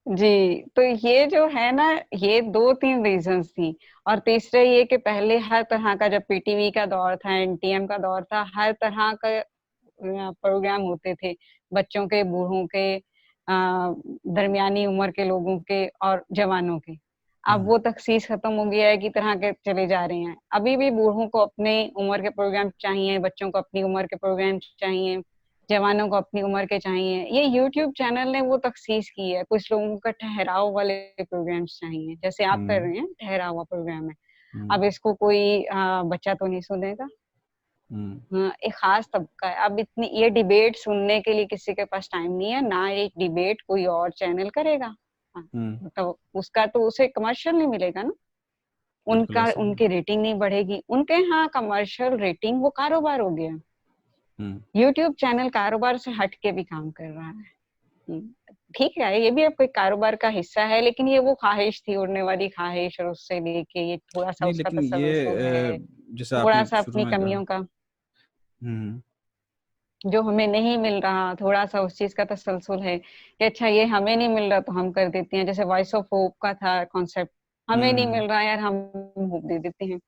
जी, तो ये जो है ना, ये 2-3 रीजंस थी। और तीसरे ये कि पहले हर तरह का, जब पीटीवी का दौर था, एनटीएम का दौर था, हर तरह का प्रोग्राम होते थे, बच्चों के, बूढ़ों के, दरमियानी उम्र के लोगों के और जवानों के। अब वो तखसीस खत्म हो गया है कि तरह के चले जा रहे हैं। अभी भी बूढ़ों को अपने उम्र के प्रोग्राम चाहिए, बच्चों को अपनी उम्र के प्रोग्राम चाहिए, जवानों को अपनी उम्र के चाहिए। ये यूट्यूब चैनल ने वो तखसीस की है। कुछ लोगों का ठहराव वाले प्रोग्राम्स चाहिए, जैसे आप कर हम्म रहे हैं, ठहरा हुआ प्रोग्राम है। हम्म अब इसको कोई बच्चा तो नहीं सुनेगा। हम्म हाँ, एक खास तबका है। अब इतनी ये डिबेट सुनने के लिए किसी के पास टाइम नहीं है ना, ये डिबेट कोई और चैनल करेगा। हाँ, हम्म, तो उसका तो उसे कमर्शियल नहीं मिलेगा ना, बिल्कुल उनका ऐसा ही है। उनकी रेटिंग नहीं बढ़ेगी। उनके यहाँ कमर्शियल रेटिंग वो कारोबार हो गया। हम्म यूट्यूब चैनल कारोबार से हट के भी काम कर रहा है। ठीक है, ये भी आपको एक कारोबार का हिस्सा है, लेकिन ये वो ख्वाहिश थी, उड़ने वाली ख्वाहिश, और उससे लेके ये थोड़ा सा नहीं, उसका लेकिन ये तसलसल है, जैसे थोड़ा आपने सा शुरू अपनी में कहा। कमियों का हम्म जो हमें नहीं मिल रहा, थोड़ा सा उस चीज का तसलसल है कि अच्छा ये हमें नहीं मिल रहा तो हम कर देते हैं। जैसे वॉइस ऑफ होप का था कॉन्सेप्ट, हमें नहीं हम्म, मिल रहा यार, हम होप दे देते हैं।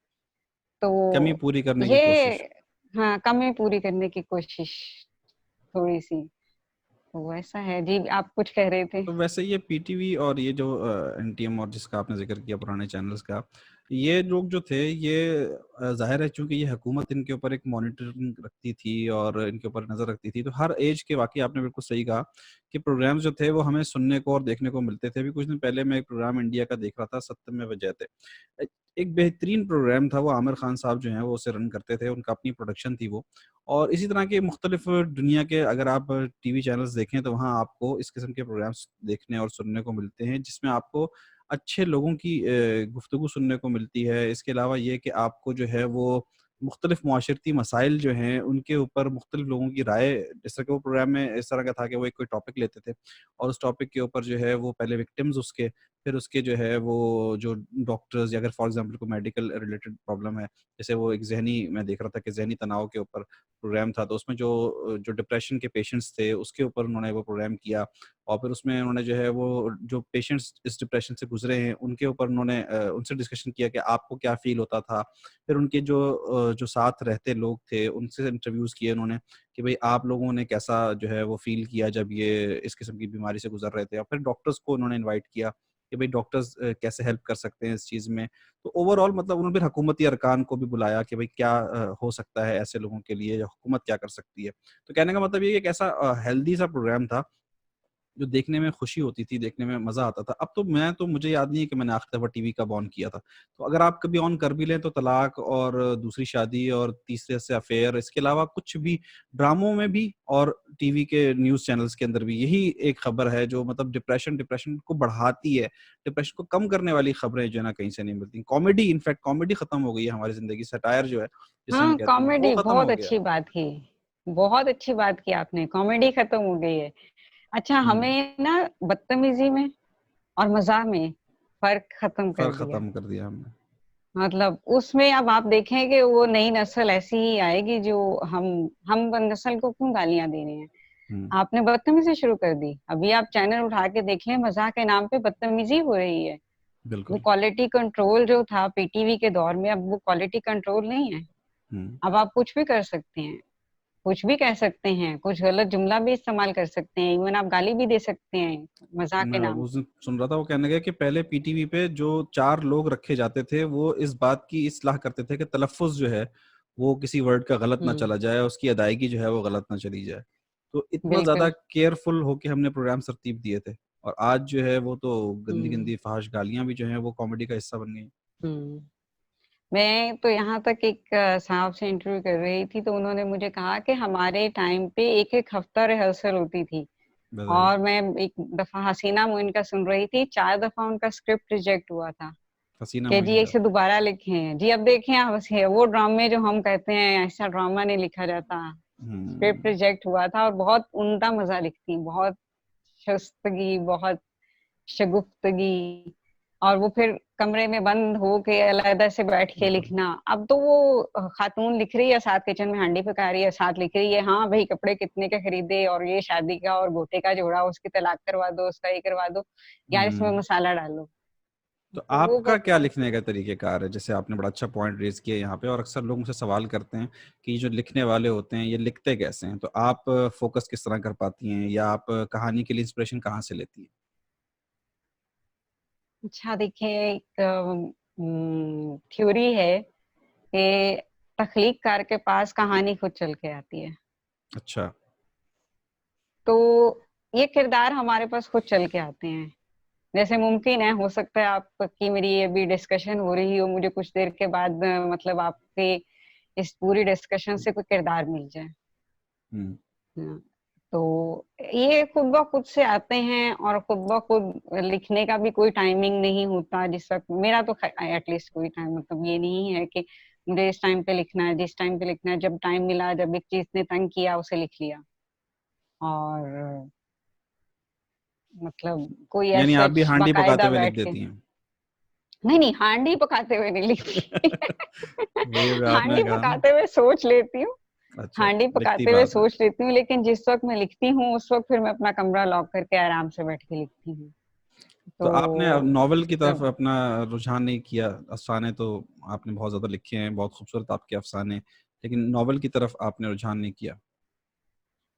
कमी तो पूरी करने की ये कोशिश। हाँ, कमी पूरी करने की कोशिश थोड़ी सी, तो ऐसा है जी। आप कुछ कह रहे थे। तो वैसे ये पीटीवी और ये जो एनटीएम और जिसका आपने जिक्र किया पुराने चैनल्स का, ये लोग जो थे ये जाहिर है चूंकि ये हुकूमत इनके ऊपर एक मॉनिटरिंग रखती थी और इनके ऊपर नजर रखती थी, तो हर एज के, वाकई आपने बिल्कुल सही कहा कि प्रोग्राम्स जो थे वो हमें सुनने को और देखने को मिलते थे। अभी कुछ दिन पहले मैं एक प्रोग्राम इंडिया का देख रहा था, सत्यमेव जयते। एक बेहतरीन प्रोग्राम था वो, आमिर खान साहब जो हैं वो उसे रन करते थे, उनका अपनी प्रोडक्शन थी वो। और इसी तरह के मुख्तलिफ दुनिया के अगर आप टीवी चैनल्स देखें तो वहाँ आपको इस किस्म के प्रोग्राम्स देखने और सुनने को मिलते हैं, जिसमें आपको अच्छे लोगों की गुफ्तगू सुनने को मिलती है। इसके अलावा ये कि आपको जो है वो मुख्तलिफ माशरती मसाइल जो हैं उनके ऊपर मुख्तलिफ लोगों की राय, जिस तरह के वो प्रोग्राम में इस तरह का था कि वो एक कोई टॉपिक लेते थे और उस टॉपिक के ऊपर जो है वो पहले विक्टिम्स उसके, फिर उसके जो है वो जो डॉक्टर्स, या अगर फॉर एग्जांपल को मेडिकल रिलेटेड प्रॉब्लम है, जैसे वो एक जहनी, मैं देख रहा था कि जहनी तनाव के ऊपर प्रोग्राम था, तो उसमें जो जो डिप्रेशन के पेशेंट्स थे उसके ऊपर उन्होंने वो प्रोग्राम किया। और फिर उसमें उन्होंने जो है वो जो पेशेंट्स इस डिप्रेशन से गुजरे हैं उनके ऊपर उन्होंने उनसे डिस्कशन किया कि आपको क्या फील होता था। फिर उनके जो साथ रहते लोग थे उनसे इंटरव्यूज किए उन्होंने कि भाई आप लोगों ने कैसा जो है वो फील किया जब ये इस किस्म की बीमारी से गुजर रहे थे। और फिर डॉक्टर्स को उन्होंने इनवाइट किया कि भाई डॉक्टर्स कैसे हेल्प कर सकते हैं इस चीज़ में। तो ओवरऑल मतलब उन्होंने फिर हुकूमती अरकान को भी बुलाया कि भाई क्या हो सकता है ऐसे लोगों के लिए, या हुकूमत क्या कर सकती है। तो कहने का मतलब ये कि एक ऐसा हेल्दी सा प्रोग्राम था जो देखने में खुशी होती थी, देखने में मज़ा आता था। अब तो मुझे याद नहीं है कि मैंने आखिरी दफ़ा टीवी कब ऑन किया था। तो अगर आप कभी ऑन कर भी लें तो तलाक और दूसरी शादी और तीसरे से अफ़ेयर, इसके अलावा कुछ भी ड्रामों में भी और टीवी के न्यूज़ चैनल्स के अंदर भी यही एक खबर है जो मतलब डिप्रेशन को बढ़ाती है। डिप्रेशन को कम करने वाली खबरें जो है ना कहीं से नहीं मिलती। कॉमेडी, इनफैक्ट कॉमेडी खत्म हो गई है हमारी ज़िंदगी, सटायर जो है जिसे हम हाँ, कहते हैं वो कॉमेडी खत्म बहुत हो गया। अच्छी बात की, बहुत अच्छी बात की आपने, कॉमेडी खत्म हो गई है। अच्छा, हुँ, हमें ना बदतमीजी में और मजाक में फर्क खत्म कर फ़र्क दिया। खत्म कर दिया हमने। मतलब उसमें अब आप देखेंगे वो नई नस्ल ऐसी ही आएगी जो हम नस्ल को क्यों गालियां दे रहे हैं। हुँ, आपने बदतमीजी शुरू कर दी, अभी आप चैनल उठा के देख लें, मजाक के नाम पे बदतमीजी हो रही है। वो बिल्कुल। क्वालिटी कंट्रोल जो था पीटीवी के दौर में, अब वो क्वालिटी कंट्रोल नहीं है। हुँ। अब आप कुछ भी कर सकते हैं, कुछ भी कह सकते हैं, कुछ गलत जुमला भी इस्तेमाल कर सकते हैं, इवन आप गाली भी दे सकते हैं मजाक के मैं नाम उस पे। दिन सुन रहा था, वो कहने लगे कि पहले पीटीवी पे जो 4 लोग रखे जाते थे, वो इस बात की इस्लाह करते थे कि तलफ़्फ़ुज़ जो है, वो किसी वर्ड का गलत ना हम्म, चला जाए, उसकी अदायगी जो है वो गलत ना चली जाए। तो इतना ज़्यादा बिल्कुल। केयरफुल होके हमने प्रोग्राम तरतीब दिए थे। और आज जो है वो तो हम्म गंदी-गंदी फ़ाहिश गालियाँ भी जो हैं वो कॉमेडी का हिस्सा बन गई। हम्म मैं तो यहाँ तक एक साहब से इंटरव्यू कर रही थी, तो उन्होंने मुझे कहा कि हमारे टाइम पे एक एक हफ्ता रिहर्सल होती थी। बताइए। और मैं एक दफा हसीना मोइन का सुन रही थी, 4 दफा उनका स्क्रिप्ट रिजेक्ट हुआ था हसीना कि जी मोइनी का। इसे दोबारा लिखें। जी अब देखें आप, वो ड्रामे जो हम कहते हैं ऐसा ड्रामा नहीं लिखा जाता। स्क्रिप्ट हुँ, रिजेक्ट हुआ था और बहुत उम्दा मजा लिखती, बहुत शस्तगी, बहुत शगुफ्तगी। और वो फिर कमरे में बंद हो के अलग से बैठ के बिल्कुल। लिखना। अब तो वो खातून लिख रही है, साथ किचन में हांडी पका रही है, साथ लिख रही है हाँ भाई कपड़े कितने के खरीदे, और ये शादी का और गोटे का जोड़ा, उसकी तलाक करवा दो, उसका ये करवा दो, यार इसमें हुँ। मसाला डालो। तो तो वो आपका क्या बहुत लिखने का तरीक़ेकार है? जैसे आपने बड़ा अच्छा पॉइंट रेज़ किया यहाँ पे, और अक्सर लोग मुझसे सवाल करते हैं कि ये जो लिखने वाले होते हैं, ये लिखते कैसे हैं? तो आप फ़ोकस किस तरह कर पाती हैं, या आप कहानी के लिए इंस्पिरेशन कहाँ से लेती हैं? अच्छा देखिए, एक थ्योरी है कि तख्लीक-कार के पास कहानी खुद चल के आती है। अच्छा। तो ये किरदार हमारे पास खुद चल के आते हैं। जैसे मुमकिन है, हो सकता है आपकी मेरी अभी डिस्कशन हो रही हो, मुझे कुछ देर के बाद मतलब आपके इस पूरी डिस्कशन से कोई किरदार मिल जाए। हुँ। हाँ, तो ये खुद ब खुद से आते हैं, और खुद ब खुद लिखने का भी कोई टाइमिंग नहीं होता। जिस वक़्त मेरा तो एटलीस्ट कोई टाइम, मतलब ये नहीं है कि मुझे इस टाइम पे लिखना है, जिस टाइम पे लिखना है, जब टाइम मिला, जब एक चीज़ ने तंग किया उसे लिख लिया। और मतलब कोई यानी ऐसा आप भी सच हांडी पकाते बाकायदा हुए लिख बैठ के, देती हैं। नहीं, नहीं, हांडी पकाते हुए नहीं लिखती। वही जो आपने हांडी कहा ना। पकाते हुए सोच लेती हूँ, अच्छा, हांडी अच्छा, लिखती पकाते हुए बाद में। सोच लेती हूँ, लेकिन जिस वक़्त मैं लिखती हूँ, उस वक़्त फिर मैं अपना कमरा लॉक करके आराम से बैठ के लिखती हूँ। तो आपने अब तो नॉवेल की तरफ मतलब अपना रुझान नहीं किया? अफ़साने तो आपने बहुत ज़्यादा लिखे हैं, बहुत खूबसूरत आपके अफ़साने, लेकिन नॉवेल की तरफ आपने रुझान नहीं किया?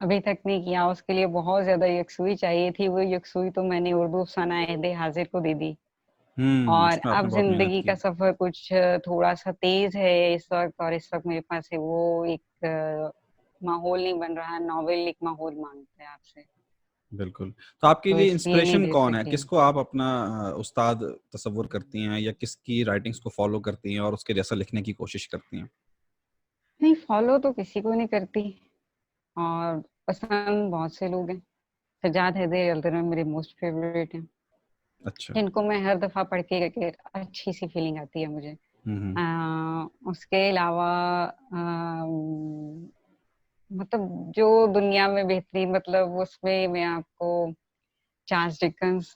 अभी तक नहीं किया, उसके लिए बहुत ज़्यादा यकसुई चाहिए थी, वो यकसुई तो मैंने उर्दू अफ़साना अहद हाज़िर को दे दी। और उसमें आपने अब बहुत मेहनत ज़िंदगी का की। सफ़र कुछ थोड़ा-सा तेज़ है इस वक़्त, और इस वक़्त मेरे पास है वो एक माहौल नहीं बन रहा, नॉवेल एक माहौल माँगता है आपसे, बिल्कुल। तो आपके तो लिए इसलिए नहीं इंस्पिरेशन दे कौन है? सकी। किसको आप अपना उस्ताद तसव्वुर करती हैं या किसकी राइटिंग्स को फ़ॉलो करती हैं और उसके जैसा लिखने की कोशिश करती हैं? नहीं, फ़ॉलो तो किसी को नहीं करती, और पसंद बहुत से लोग हैं। सज्जाद हैदरी अल्तरन मेरे मोस्ट फ़ेवरेट हैं, अच्छा। जिनको मैं हर दफ़ा पढ़ के एक अच्छी-सी फ़ीलिंग आती है मुझे। हुँ, हुँ। उसके अलावा मतलब जो दुनिया में बेहतरीन, मतलब उसमें मैं आपको चार्ल्स डिकेंस,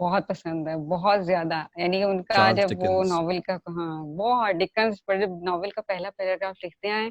बहुत पसंद है, बहुत ज़्यादा। यानी उनका चार्ल्स जब वो डिकेंस। नॉवेल का, हाँ, बहुत डिकेंस पर जब नॉवेल का पहला पैराग्राफ लिखते हैं,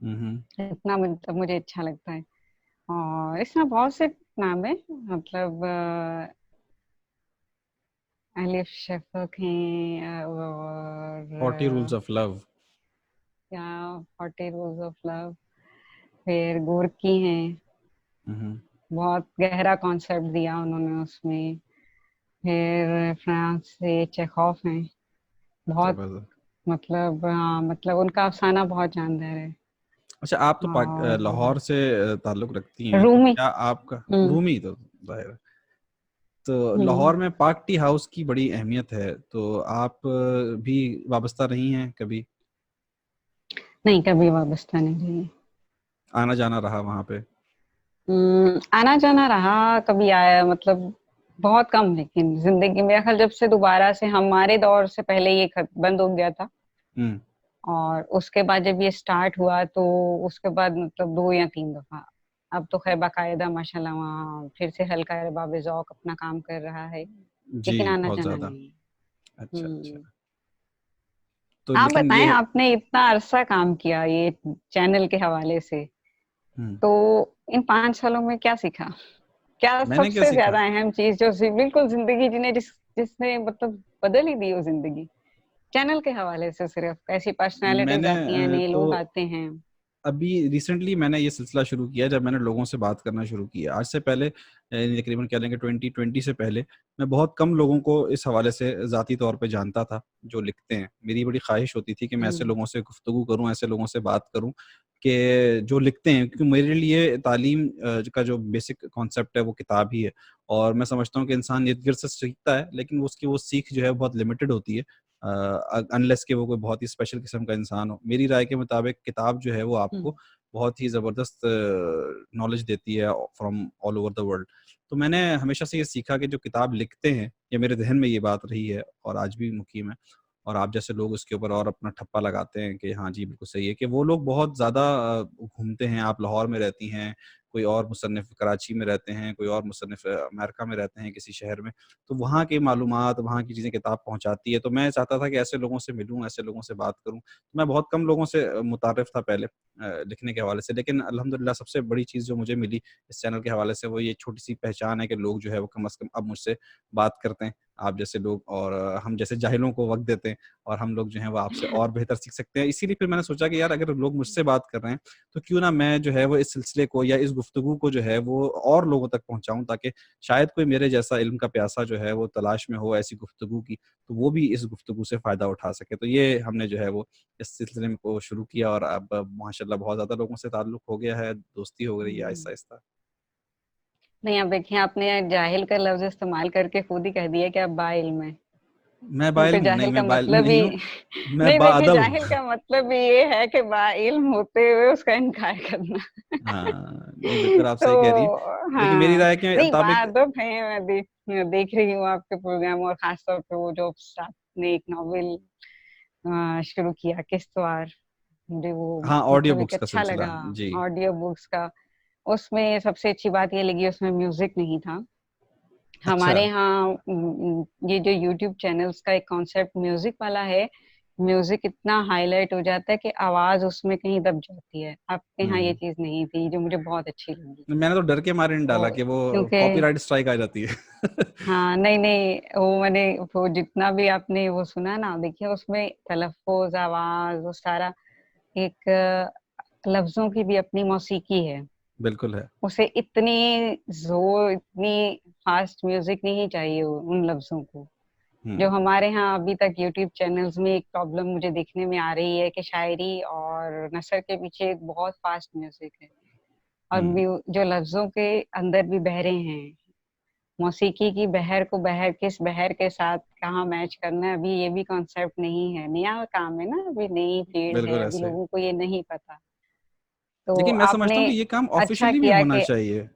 हुँ, हुँ। इतना मतलब मुझे अच्छा लगता है। और इसमें बहुत से नाम है, मतलब एलिफ शफक हैं,40 और रूल्स ऑफ लव। या 40 रूल्स ऑफ लव, फिर गोरकी हैं, हुँ, हुँ। बहुत गहरा कॉन्सेप्ट दिया उन्होंने उसमें। फिर फ्रांस से चेखव हैं, बहुत ज़बरदस्त। मतलब मतलब उनका अफ़साना बहुत जानदार है। अच्छा, आप तो और लाहौर से ताल्लुक़ रखती हैं, तो रूमी। क्या आपका हुँ, रूमी तो ज़ाहिर है। तो हुँ। लाहौर में पाक टी हाउस की बड़ी अहमियत है, तो आप भी वाबस्ता रही हैं कभी? नहीं, कभी वाबस्ता नहीं रही। आना-जाना रहा वहाँ पे? आना-जाना रहा, कभी आया मतलब बहुत कम, लेकिन ज़िंदगी में मेरा ख़्याल जब से दोबारा से हमारे दौर से पहले ये ख बंद हो गया था, हुँ। और उसके बाद जब ये स्टार्ट हुआ, तो उसके बाद मतलब 2 या 3 दफ़ा। अब तो ख़ैर बाकायदा माशाल्लाह वहाँ फिर से हल्का रबाब-ए-ज़ौक़ अपना काम कर रहा है, जी, लेकिन बहुत आना-जाना ज़्यादा। नहीं है। अच्छा, अच्छा। हुँ। तो आप लेकिन बताएँ, ये आपने इतना अरसा काम किया ये चैनल के हवाले से, हुँ, तो इन 5 सालों में क्या सीखा? क्या मैंने क्या सबसे सीखा? ज़्यादा अहम चीज़ जो बिल्कुल ज़िंदगी जिसने मतलब बदल ही दी हो ज़िंदगी? चैनल के हवाले से सिर्फ़, ऐसी पर्सनैलिटीज़ मैंने आती हैं, नए तो लोग आते हैं। अभी रिसेंटली मैंने ये सिलसिला शुरू किया जब मैंने लोगों से बात करना शुरू किया। आज से पहले तकरीबन कह लें कि 2020 से पहले मैं बहुत कम लोगों को इस हवाले से ज़ाती तौर पे जानता था, जो लिखते हैं। मेरी बड़ी ख़्वाहिश होती थी कि मैं ऐसे हुँ, लोगों से गुफ्तगू करूँ, ऐसे लोगों से बात करूँ कि जो लिखते हैं, क्योंकि मेरे लिए तालीम का जो बेसिक कॉन्सेप्ट है वो किताब ही है। और मैं समझता हूँ कि इंसान इर्द-गिर्द से सीखता है, लेकिन उसकी वो सीख जो है बहुत लिमिटेड होती है। अनलेस कि वो कोई बहुत ही स्पेशल किस्म का इंसान हो। मेरी राय के मुताबिक किताब जो है वो हुँ, आपको बहुत ही ज़बरदस्त नॉलेज देती है from all over the world. तो मैंने हमेशा से ये सीखा कि जो किताब लिखते हैं, ये मेरे ज़हन में ये बात रही है और आज भी मुक़ीम है। और आप जैसे लोग उसके ऊपर और अपना ठप्पा लगाते हैं कि हाँ जी, बिल्कुल सही है, कि वो लोग बहुत ज़्यादा घूमते हैं। आप लाहौर में रहती हैं, कोई और मुसन्निफ़ कराची में रहते हैं, कोई और मुसन्निफ़ अमेरिका में रहते हैं किसी शहर में। तो वहाँ की मालूमात, वहाँ की चीज़ें किताब पहुँचाती है। तो मैं चाहता था कि ऐसे लोगों से मिलूँ, ऐसे लोगों से बात करूँ। मैं बहुत कम लोगों से मुतारिफ़ था पहले लिखने के हवाले से, लेकिन अल्हम्दुलिल्लाह सबसे बड़ी चीज़ जो मुझे मिली इस चैनल के हवाले से, वो ये छोटी-सी पहचान है कि लोग जो है वो कम से कम अब मुझसे बात करते हैं। आप जैसे लोग और हम जैसे जाहिलों को वक्त देते हैं, और हम लोग जो हैं वो आपसे और बेहतर सीख सकते हैं। इसीलिए फिर मैंने सोचा कि यार अगर लोग मुझसे बात कर रहे हैं तो क्यों ना मैं जो है वो इस सिलसिले को या इस गुफ्तगू को जो है वो और लोगों तक पहुंचाऊं, ताकि शायद कोई मेरे जैसा इल्म का प्यासा जो है वो तलाश में हो ऐसी गुफ्तगू की, तो वो भी इस गुफ्तगू से फ़ायदा उठा सके। तो ये हमने जो है वो इस सिलसिले में को शुरू किया, और अब माशाल्लाह बहुत ज़्यादा लोगों से ताल्लुक़ हो गया है, दोस्ती हो रही है हम्म। आहिस्ता-आहिस्ता। नहीं, अब देखिए आपने जाहिल का लफ्ज इस्तेमाल करके खुद ही कह दिया कि आप बाइल्म हैं। मैं बाइल क्योंकि हूँ? नहीं, जाहिल का मैं बाइल मतलब नहीं ही हूँ, मैं नहीं देखिए, बाअदब जाहिल हूँ। का मतलब ही ये है कि बाइल्म होते हुए उसका इनकार करना। हाँ, नहीं बिल्कुल आप सही कह रही हैं। तो लेकिन मेरी हाँ, राय के नहीं मुताबिक बाअदब हैं, मैं देख रही हूँ आपके प्रोग्राम, और खास तौर पे वो जो आपने एक नॉवेल शुरू किया किश्तवाड़, मुझे वो हाँ, ऑडियो मतलब एक बुक्स का अच्छा सिलसिला। लगा। जी, ऑडियो बुक्स का, उसमें सबसे अच्छी बात ये लगी, उसमें म्यूजिक नहीं था। अच्छा। हमारे यहाँ ये जो यूट्यूब चैनल्स का एक कॉन्सेप्ट म्यूजिक वाला है, म्यूजिक इतना हाईलाइट हो जाता है कि आवाज उसमें कहीं दब जाती है। आपके यहाँ ये हुँ। चीज नहीं थी, जो मुझे बहुत अच्छी लगी। मैंने तो डर के मारे नहीं डाला तो कि वो क्योंकि कॉपीराइट स्ट्राइक आ जाती है। हाँ, नहीं नहीं, वो मैंने वो जितना भी आपने वो सुना ना, देखिए उसमें तलफ़्फ़ुज़, आवाज, वो सारा एक लफ्जों की भी अपनी मौसीकी है। बिल्कुल है। उसे इतनी जोर, इतनी फास्ट म्यूजिक नहीं चाहिए उन लफ्जों को। हुँ, जो हमारे यहाँ अभी तक यूट्यूब चैनल्स में एक प्रॉब्लम मुझे देखने में आ रही है कि शायरी और नसर के पीछे एक बहुत फास्ट म्यूजिक है, और हुँ, जो लफ्जों के अंदर भी बहरे हैं, मौसीकी की बहर को बहर किस बहर के साथ कहाँ मैच करना है, अभी ये भी कॉन्सेप्ट नहीं है। नया काम है ना, अभी नई फील्ड है, बिल्कुल अभी ऐसे। लोगों को ये नहीं पता। तो लेकिन मैं समझता आपने हूँ कि ये काम अच्छा ऑफ़िशियली भी किया होना कि चाहिए।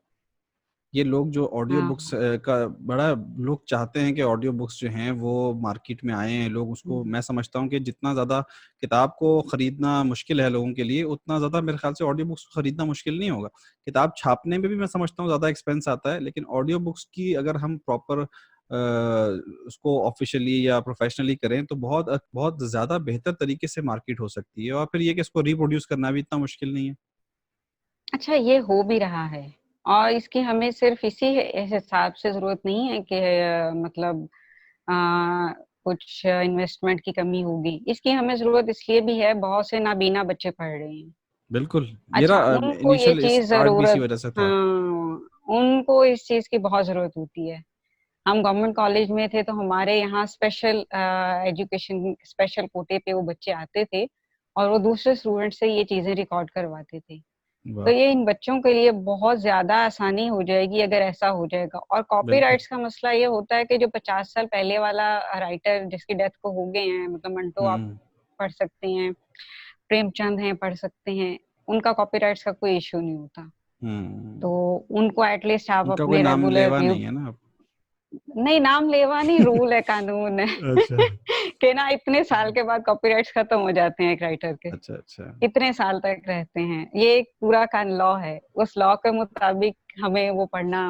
ये लोग जो ऑडियो हाँ। बुक्स का बड़ा लोग चाहते हैं कि ऑडियो बुक्स जो हैं वो मार्केट में आएँ, लोग उसको, हम्म, मैं समझता हूँ कि जितना ज़्यादा किताब को खरीदना मुश्किल है लोगों के लिए, उतना ज़्यादा मेरे ख़्याल से ऑडियो बुक्स को खरीदना मुश्किल नहीं होगा। किताब छापने में भी मैं समझता हूँ ज़्यादा एक्सपेंस आता है, लेकिन ऑडियो बुक्स की अगर हम प्रॉपर उसको ऑफ़िशियली या प्रोफ़ेशनली करें तो बहुत ज़्यादा बेहतर तरीके से मार्केट हो सकती है, और फिर ये कि इसको रिप्रोड्यूस करना भी इतना मुश्किल नहीं है। अच्छा, ये हो भी रहा है, और इसकी हमें सिर्फ इसी हिसाब से जरूरत नहीं है कि मतलब आ, कुछ इन्वेस्टमेंट की कमी होगी। इसकी हमें जरूरत इसलिए भी है, बहुत से नाबीना बच्चे पढ़ रहे हैं। बिल्कुल, मेरा अच्छा, उनको ये इनिशियल चीज स्टार्ट भी इसी जरूरत, वजह से था। हाँ, उनको इस चीज की बहुत जरूरत होती है। हम गवर्नमेंट कॉलेज में थे तो हमारे यहाँ स्पेशल एजुकेशन, स्पेशल कोटे पे वो बच्चे आते थे, और वो दूसरे स्टूडेंट से ये चीजें रिकॉर्ड करवाते थे। तो वाह! ये इन बच्चों के लिए बहुत ज्यादा आसानी हो जाएगी अगर ऐसा हो जाएगा। और बिल्कुल। कॉपीराइट्स का मसला ये होता है कि जो 50 साल पहले वाला राइटर जिसकी डेथ को हो गए हैं, मतलब मंटो आप हुँ, पढ़ सकते हैं, प्रेमचंद हैं पढ़ सकते हैं, उनका कॉपीराइट्स का कोई इशू नहीं होता। तो हुँ। उनको एटलीस्ट आप उनका कोई अपने नाम रेगुलर लेवा व्यू, नहीं है ना अब। नहीं नाम लेवा नहीं, रूल है, कानून है। अच्छा। कि ना इतने साल के बाद कॉपीराइट्स खत्म हो जाते हैं एक राइटर के, अच्छा, अच्छा। कितने साल तक रहते हैं, ये एक पूरा कान लॉ है। उस लॉ के मुताबिक हमें वो पढ़ना,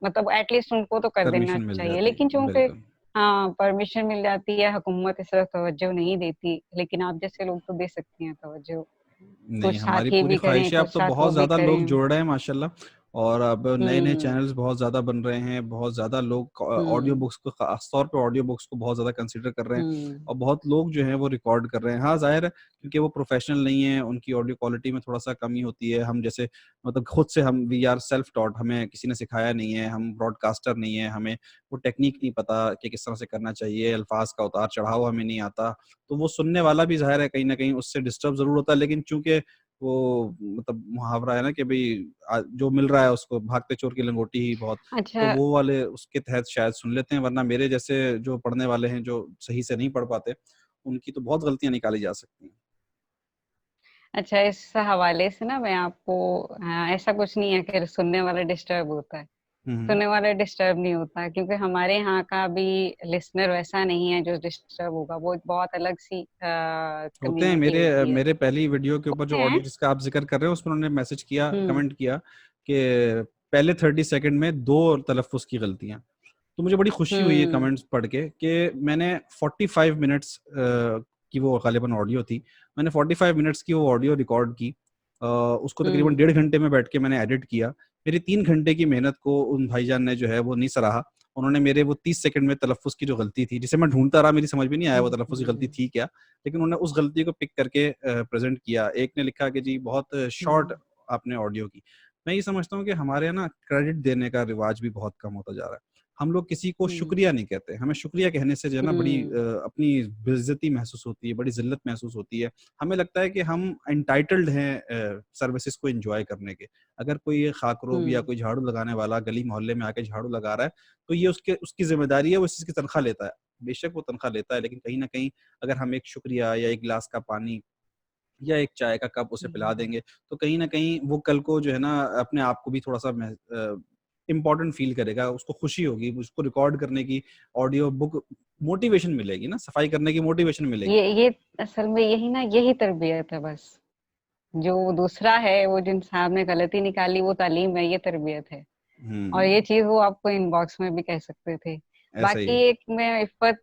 मतलब एटलीस्ट उनको तो कर देना परमिशन मिल चाहिए। जाती है, लेकिन चूंकि बिल्कुल। हाँ, परमिशन मिल जाती है, हुकूमत इस तरफ तवज्जो नहीं देती, लेकिन आप जैसे लोग तो दे सकती हैं तवज्जो। कुछ नहीं, हमारी साथ ये पूरी भी करें, ख़्वाहिश है, अब कुछ तो साथ वो बहुत भी ज़्यादा लोग करें। जुड़ रहे हैं माशाल्लाह, और अब नए-नए हम्म। चैनल्स बहुत ज़्यादा बन रहे हैं, बहुत ज़्यादा लोग ऑडियो हम्म। बुक्स को, ख़ास तौर पे ऑडियो बुक्स को बहुत ज़्यादा कंसीडर कर रहे हैं, हम्म। और बहुत लोग जो हैं वो रिकॉर्ड कर रहे हैं। हाँ, ज़ाहिर है क्योंकि वो प्रोफ़ेशनल नहीं है, उनकी ऑडियो क्वालिटी में थोड़ा-सा कमी होती है। हम जैसे मतलब खुद से हम वी आर सेल्फ टॉट, हमें किसी ने सिखाया नहीं है, हम ब्रॉडकास्टर नहीं है, हमें वो टेक्नीक नहीं पता कि किस तरह से करना चाहिए, अल्फ़ाज़ का उतार-चढ़ाव हमें नहीं आता। तो वो सुनने वाला भी ज़ाहिर है कहीं न कहीं उससे डिस्टर्ब ज़रूर होता है, लेकिन चूँकि वो मतलब मुहावरा है ना कि भई जो मिल रहा है उसको भागते चोर की लंगोटी ही बहुत, तो अच्छा। वो वाले उसके तहत शायद सुन लेते हैं, वरना मेरे जैसे जो पढ़ने वाले हैं, जो सही से नहीं पढ़ पाते, उनकी तो बहुत गलतियाँ निकाली जा सकती हैं। अच्छा, इस हवाले से ना मैं आपको, ऐसा कुछ नहीं है कि सुनने वाला डिस्टर्ब होता है। हुँ, हुँ। सुनने वाला डिस्टर्ब नहीं होता, क्योंकि हमारे यहाँ का भी लिसनर वैसा नहीं है जो डिस्टर्ब होगा। वो एक बहुत अलग सी होते हैं कम्युनिटी होती है। मेरे पहली वीडियो के ऊपर जो हैं। ऑडियो जिसका आप ज़िक्र कर रहे हो, उसमें उन्होंने मैसेज किया, हुँ। कमेंट किया कि पहले 30 सेकंड में 2 तलफ़्फ़ुज़ की गलतियाँ। तो मुझे बड़ी खुशी हुई ये हुँ। कमेंट्स पढ़ के कि मैंने 45 मिनट्स की वो ग़ालिबन ऑडियो थी। मैंने 45 मिनट्स की वो ऑडियो रिकॉर्ड की। उसको तकरीबन हुँ। 1.5 घंटे में बैठ के मैंने एडिट किया। मेरी 3 घंटे की मेहनत को उन भाईजान ने जो है वो नहीं सराहा, उन्होंने मेरे वो 30 सेकंड में तलफ़्फ़ुज़ की जो गलती थी, जिसे मैं ढूँढता रहा, मेरी समझ में नहीं आया वो तलफ़्फ़ुज़ की गलती थी क्या? लेकिन उन्होंने उस गलती को पिक करके प्रेज़ेंट किया। एक ने लिखा कि जी बहुत शॉर्ट आपने ऑडियो की। मैं ये समझता हूँ कि हमारे यहाँ ना क्रेडिट देने का रिवाज भी बहुत कम होता जा रहा है। हम लोग किसी को शुक्रिया नहीं कहते। हमें शुक्रिया कहने से जो है ना बड़ी अपनी बेइज़्ज़ती महसूस होती है, बड़ी ज़िल्लत महसूस होती है। हमें लगता है कि हम एंटाइटल्ड हैं सर्विसेज़ को एन्जॉय करने के। अगर कोई खाकरोब या कोई झाड़ू लगाने वाला गली मोहल्ले में आके झाड़ू लगा रहा है, तो ये उसके उसकी ज़िम्मेदारी है, वो इस चीज़ की तनख्वाह लेता है। बेशक वो तनख्वाह लेता है, लेकिन कहीं न कहीं अगर हम एक शुक्रिया या एक गिलास का पानी या एक चाय का कप उसे पिला देंगे, तो कहीं न कहीं वो कल को जो है ना अपने आप को भी थोड़ा-सा इम्पोर्टेंट फ़ील करेगा, उसको खुशी होगी, उसको रिकॉर्ड करने की ऑडियो बुक मोटिवेशन मिलेगी ना, सफाई करने की मोटिवेशन मिलेगी। ये असल में यही ना, यही तरबियत है बस। जो दूसरा है, वो जिन साहब ने गलती निकाली, वो तालीम है, ये तरबियत है। और हुँ, ये चीज़ वो आपको इनबॉक्स में भी कह सकते थे। ऐसा ही बाकी है। एक मैं इफ़्फ़त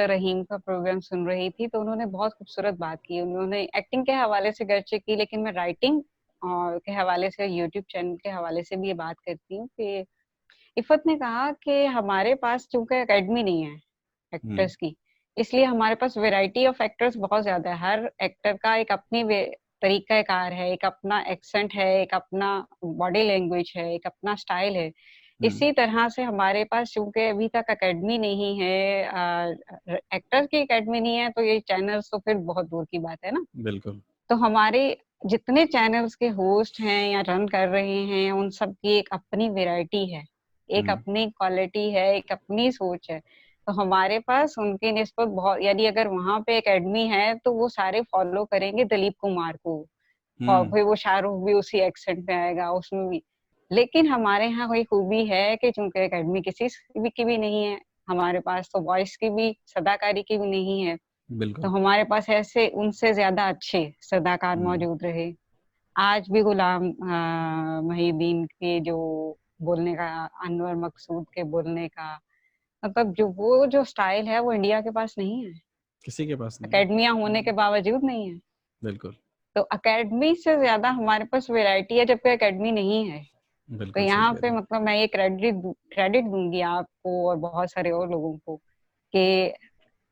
रहीम का प्रोग्राम सुन रही थी, तो उन्होंने बहुत खूबसूरत बात की। उन्होंने एक्टिंग के हवाले से गर्चे की, लेकिन मैं राइटिंग के हवाले से, यूट्यूब चैनल के हवाले से भी ये बात करती हूँ कि इफ़्फ़त ने कहा कि हमारे पास चूँकि अकेडमी नहीं है हुँ, एक्टर्स की, इसलिए हमारे पास वैरायटी ऑफ एक्टर्स बहुत ज़्यादा है। हर एक्टर का एक अपनी वे तरीक़ा-ए-कार है, एक अपना एक्सेंट है, एक अपना बॉडी लैंग्वेज है, एक अपना स्टाइल है। हुँ, इसी तरह से हमारे पास चूँकि अभी तक अकेडमी नहीं है, एक्टर की अकेडमी नहीं है, तो ये चैनल्स तो फिर बहुत दूर की बात है ना। बिल्कुल। तो हमारे जितने चैनल्स के होस्ट हैं या रन कर रहे हैं, उन सब की एक अपनी वैरायटी है, एक हुँ, अपनी क्वालिटी है, एक अपनी सोच है। तो हमारे पास उनकी निस्बत बहुत, यानी अगर वहाँ पे अकेडमी है, तो वो सारे फ़ॉलो करेंगे दिलीप कुमार को, और हुँ, फिर वो शाहरुख भी उसी एक्सेंट में आएगा, उसमें भी। लेकिन हमारे यहाँ कोई खूबी है कि चूँकि अकेडमी किसी की भी नहीं है, हमारे पास तो वॉइस की भी, सदाकारी की भी नहीं है। तो बिल्कुल। हमारे पास ऐसे उनसे ज़्यादा अच्छे सदाकार हुँ, मौजूद रहे। आज भी गुलाम मोहिउद्दीन के जो बोलने का, अनवर मकसूद के बोलने का, मतलब जो वो जो स्टाइल है, वो इंडिया के पास नहीं है। किसी के पास नहीं है। अकेडमियाँ होने के बावजूद नहीं है। बिल्कुल, तो अकेडमी से ज़्यादा हमारे पास वैरायटी है, जबकि अकेडमी नहीं है। तो बिल्कुल सही यहाँ कह पे रहे हैं। मतलब मैं ये क्रेडिट दूँगी आपको और बहुत सारे और लोगों को कि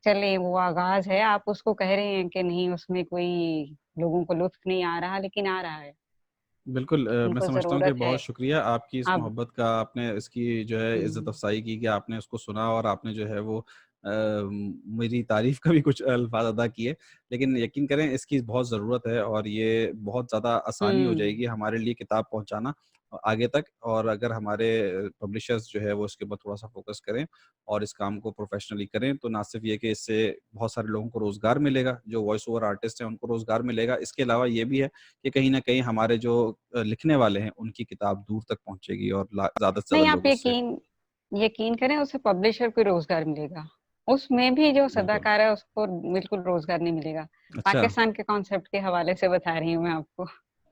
चलें, वो आगाज़ है, आप उसको कह रहे हैं कि नहीं, उसमें कोई लोगों को लुत्फ़ नहीं आ रहा, लेकिन आ रहा है। बिल्कुल मैं उनको समझता हूँ कि ज़रूरत है। बहुत शुक्रिया आपकी इस अब मोहब्बत का, आपने इसकी जो है इज़्ज़त हुँ, अफ़ज़ाई की कि आपने उसको सुना और आपने जो है वो मेरी तारीफ़ का भी कुछ अल्फ़ाज़ अदा किए। लेकिन यकीन करें इसकी बहुत ज़रूरत है और ये बहुत ज़्यादा आसानी हो हुँ, जाएगी हमारे लिए किताब पहुँचाना आगे तक। और अगर हमारे पब्लिशर्स जो है वो इसके ऊपर थोड़ा-सा फ़ोकस करें और इस काम को प्रोफ़ेशनली करें, तो ना सिर्फ़ ये कि इससे बहुत सारे लोगों को रोज़गार मिलेगा, जो वॉइस ओवर आर्टिस्ट हैं उनको रोज़गार मिलेगा। इसके अलावा ये भी है कि कहीं न कहीं हमारे जो लिखने वाले हैं, उनकी किताब दूर तक पहुँचेगी और ला ज़्यादा से नहीं, ज़्यादा आप लोग उससे यकीन यकीन करें, उसे पब्लिशर को रोज़गार मिलेगा। उसमें भी जो बिल्कुल। सदाकार है, उसको बिल्कुल रोज़गार नहीं मिलेगा। अच्छा। पाकिस्तान के कॉन्सेप्ट के हवाले से बता रही हूँ मैं आपको।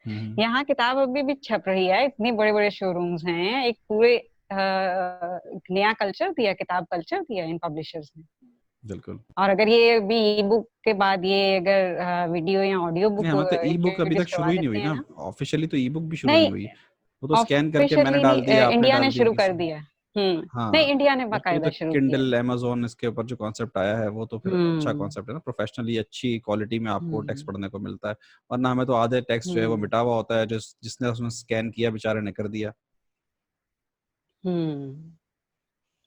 हुँ, हुँ। यहाँ किताब अभी भी छप रही है, इतने बड़े-बड़े शोरूम्स हैं, एक पूरे एक नया कल्चर दिया, किताब कल्चर दिया इन पब्लिशर्स ने। बिल्कुल। और अगर ये भी ई-बुक के बाद ये अगर वीडियो या ऑडियो नहीं, बुक हमारे तो ई-बुक अभी इंट्रोड्यूस तक शुरू करवा ही नहीं देते हुई हैं ना, ना, ऑफ़िशियली तो ई-बुक भी शुरू नहीं नहीं, हुई। वो तो स्कैन करके मैंने ऑफ़िशियली नहीं, डाल दिया, आपने इंडिया ने डाल दिया शुरू कर किसी ने। दिया। हुँ, नहीं, हाँ, इंडिया ने बल्कि वो तो बाकायदा शुरू किया है। किंडल, अमेज़न इसके ऊपर जो कॉन्सेप्ट आया है, वो तो फिर अच्छा हुँ, कॉन्सेप्ट है ना, प्रोफ़ेशनली अच्छी क्वालिटी में आपको टेक्स्ट हुँ, पढ़ने को मिलता है। वरना हमें तो आधे टेक्स्ट जो है वो हुँ, मिटा हुआ होता है, जिसने उसमें स्कैन किया बेचारे ने कर दिया। हुँ।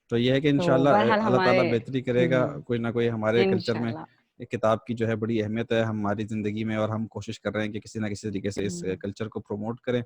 तो ये है कि तो इंशाअल्लाह बहरहाल अल्लाह ताला हमारे बेहतरी करेगा, हुँ, कोई ना कोई हमारे कल्चर में इंशाल्लाह। एक किताब की जो है बड़ी अहमियत है हमारी ज़िंदगी में और हम कोशिश कर रहे हैं कि किसी न किसी तरीके से इस हुँ, कल्चर को प्रमोट करें।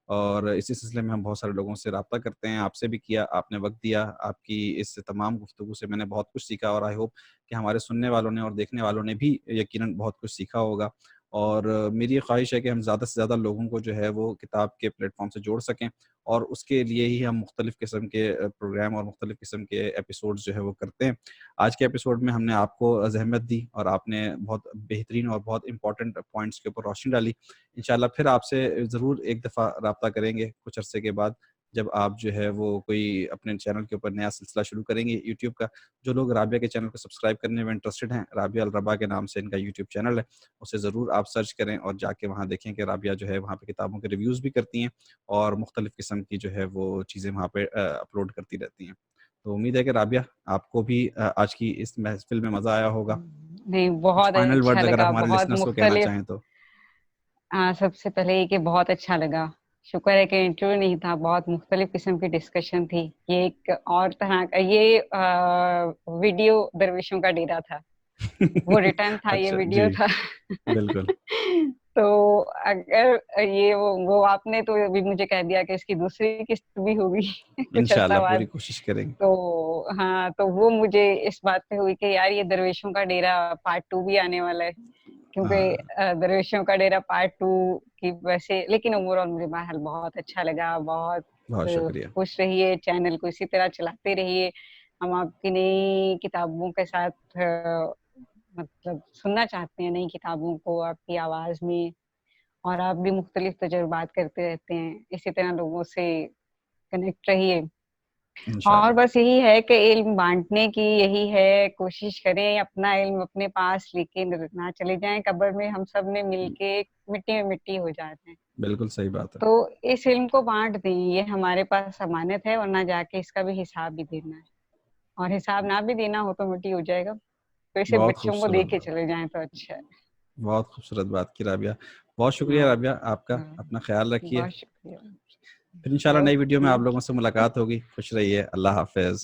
और इसी सिलसिले में हम बहुत सारे लोगों से राब्ता करते हैं, आपसे भी किया, आपने वक़्त दिया, आपकी इस तमाम गुफ्तगू से मैंने बहुत कुछ सीखा और आई होप कि हमारे सुनने वालों ने और देखने वालों ने भी यकीनन बहुत कुछ सीखा होगा। और मेरी ये ख़्वाहिश है कि हम ज़्यादा से ज़्यादा लोगों को जो है वो किताब के प्लेटफ़ॉर्म से जोड़ सकें और उसके लिए ही हम मुख्तलिफ़ किस्म के प्रोग्राम और मुख्तलिफ़ किस्म के एपिसोड्स जो है वो करते हैं। आज के एपिसोड में हमने आपको ज़हमत दी और आपने बहुत बेहतरीन और बहुत इम्पोर्टेंट पॉइंट्स के ऊपर रोशनी डाली। इंशाल्लाह फिर आपसे ज़रूर एक दफ़ा राब्ता करेंगे कुछ अरसे के बाद, जब आप जो है वो कोई अपने चैनल के ऊपर नया सिलसिला शुरू करेंगे यूट्यूब का। जो लोग राबिया के चैनल को सब्सक्राइब करने में इंटरेस्टेड हैं, राबिया अल रबा के नाम से इनका यूट्यूब चैनल है, उसे ज़रूर आप सर्च करें और जाके वहाँ देखें कि राबिया जो है वहाँ पे किताबों के रिव्यूज़ भी करती हैं और मुख्तलिफ़ किस्म की जो है वो चीज़ें वहाँ पे अपलोड करती रहती हैं। तो उम्मीद है कि राबिया आपको भी आज की इस महफिल में मज़ा आया होगा। नहीं, कुछ बहुत फाइनल अच्छा वर्ड्स अगर आप लगा, हमारे बहुत लिसनर्स को कहना मुख्तलिफ। चाहें तो। सबसे पहले ये कि बहुत अच्छा लगा। शुक्र है कि इंटरव्यू नहीं था, बहुत मुख्तलिफ किस्म की डिस्कशन थी। ये एक और तरह का ये वीडियो दरवेशों का डेरा था, वो रिटर्न था, ये अच्छा वीडियो जी, था। बिल्कुल। तो अगर ये वो आपने तो अभी मुझे कह दिया कि इसकी दूसरी किस्त भी होगी कुछ अरसा इंशाल्लाह पूरी बाद। कोशिश करेंगे। तो हाँ, तो वो मुझे इस बात पे हुई कि यार ये दरवेशों का डेरा पार्ट 2 भी आने वाला है, क्योंकि हाँ, दरवेशों का डेरा पार्ट 2 की वैसे, लेकिन ओवरऑल मुझे बहरहाल बहुत अच्छा लगा। बहुत बहुत शुक्रिया। खुश रहिए, चैनल को इसी तरह चलाते रहिए। हम आपकी नई किताबों के साथ मतलब सुनना चाहते हैं, नई किताबों को आपकी आवाज में। और आप भी मुख्तलिफ तजुर्बात करते रहते हैं, इसी तरह लोगों से कनेक्ट रहिए। और इंशाल्लाह। बस यही है कि इल्म बांटने की यही है कोशिश करें, अपना इल्म अपने पास लेके ना चले जाएं कब्र में। हम सब ने मिलके मिट्टी में मिट्टी हो जाते हैं। बिल्कुल सही बात है। तो इस इल्म को बांट दें, ये हमारे पास अमानत है, वरना जाके इसका भी हिसाब भी देना है। और हिसाब ना भी देना हो तो मिट्टी हो जाएगा। तो इसे बहुत बच्चों को दे खूबसूरत के बात, चले जाएं तो अच्छा है। बहुत खूबसूरत बात की राबिया। बहुत शुक्रिया हाँ, राबिया आपका, हाँ, अपना ख्याल रखिए। बहुत शुक्रिया। फिर इंशाल्लाह नई वीडियो में ओके। आप लोगों से मुलाकात होगी। खुश रहिए, अल्लाह हाफ़िज़।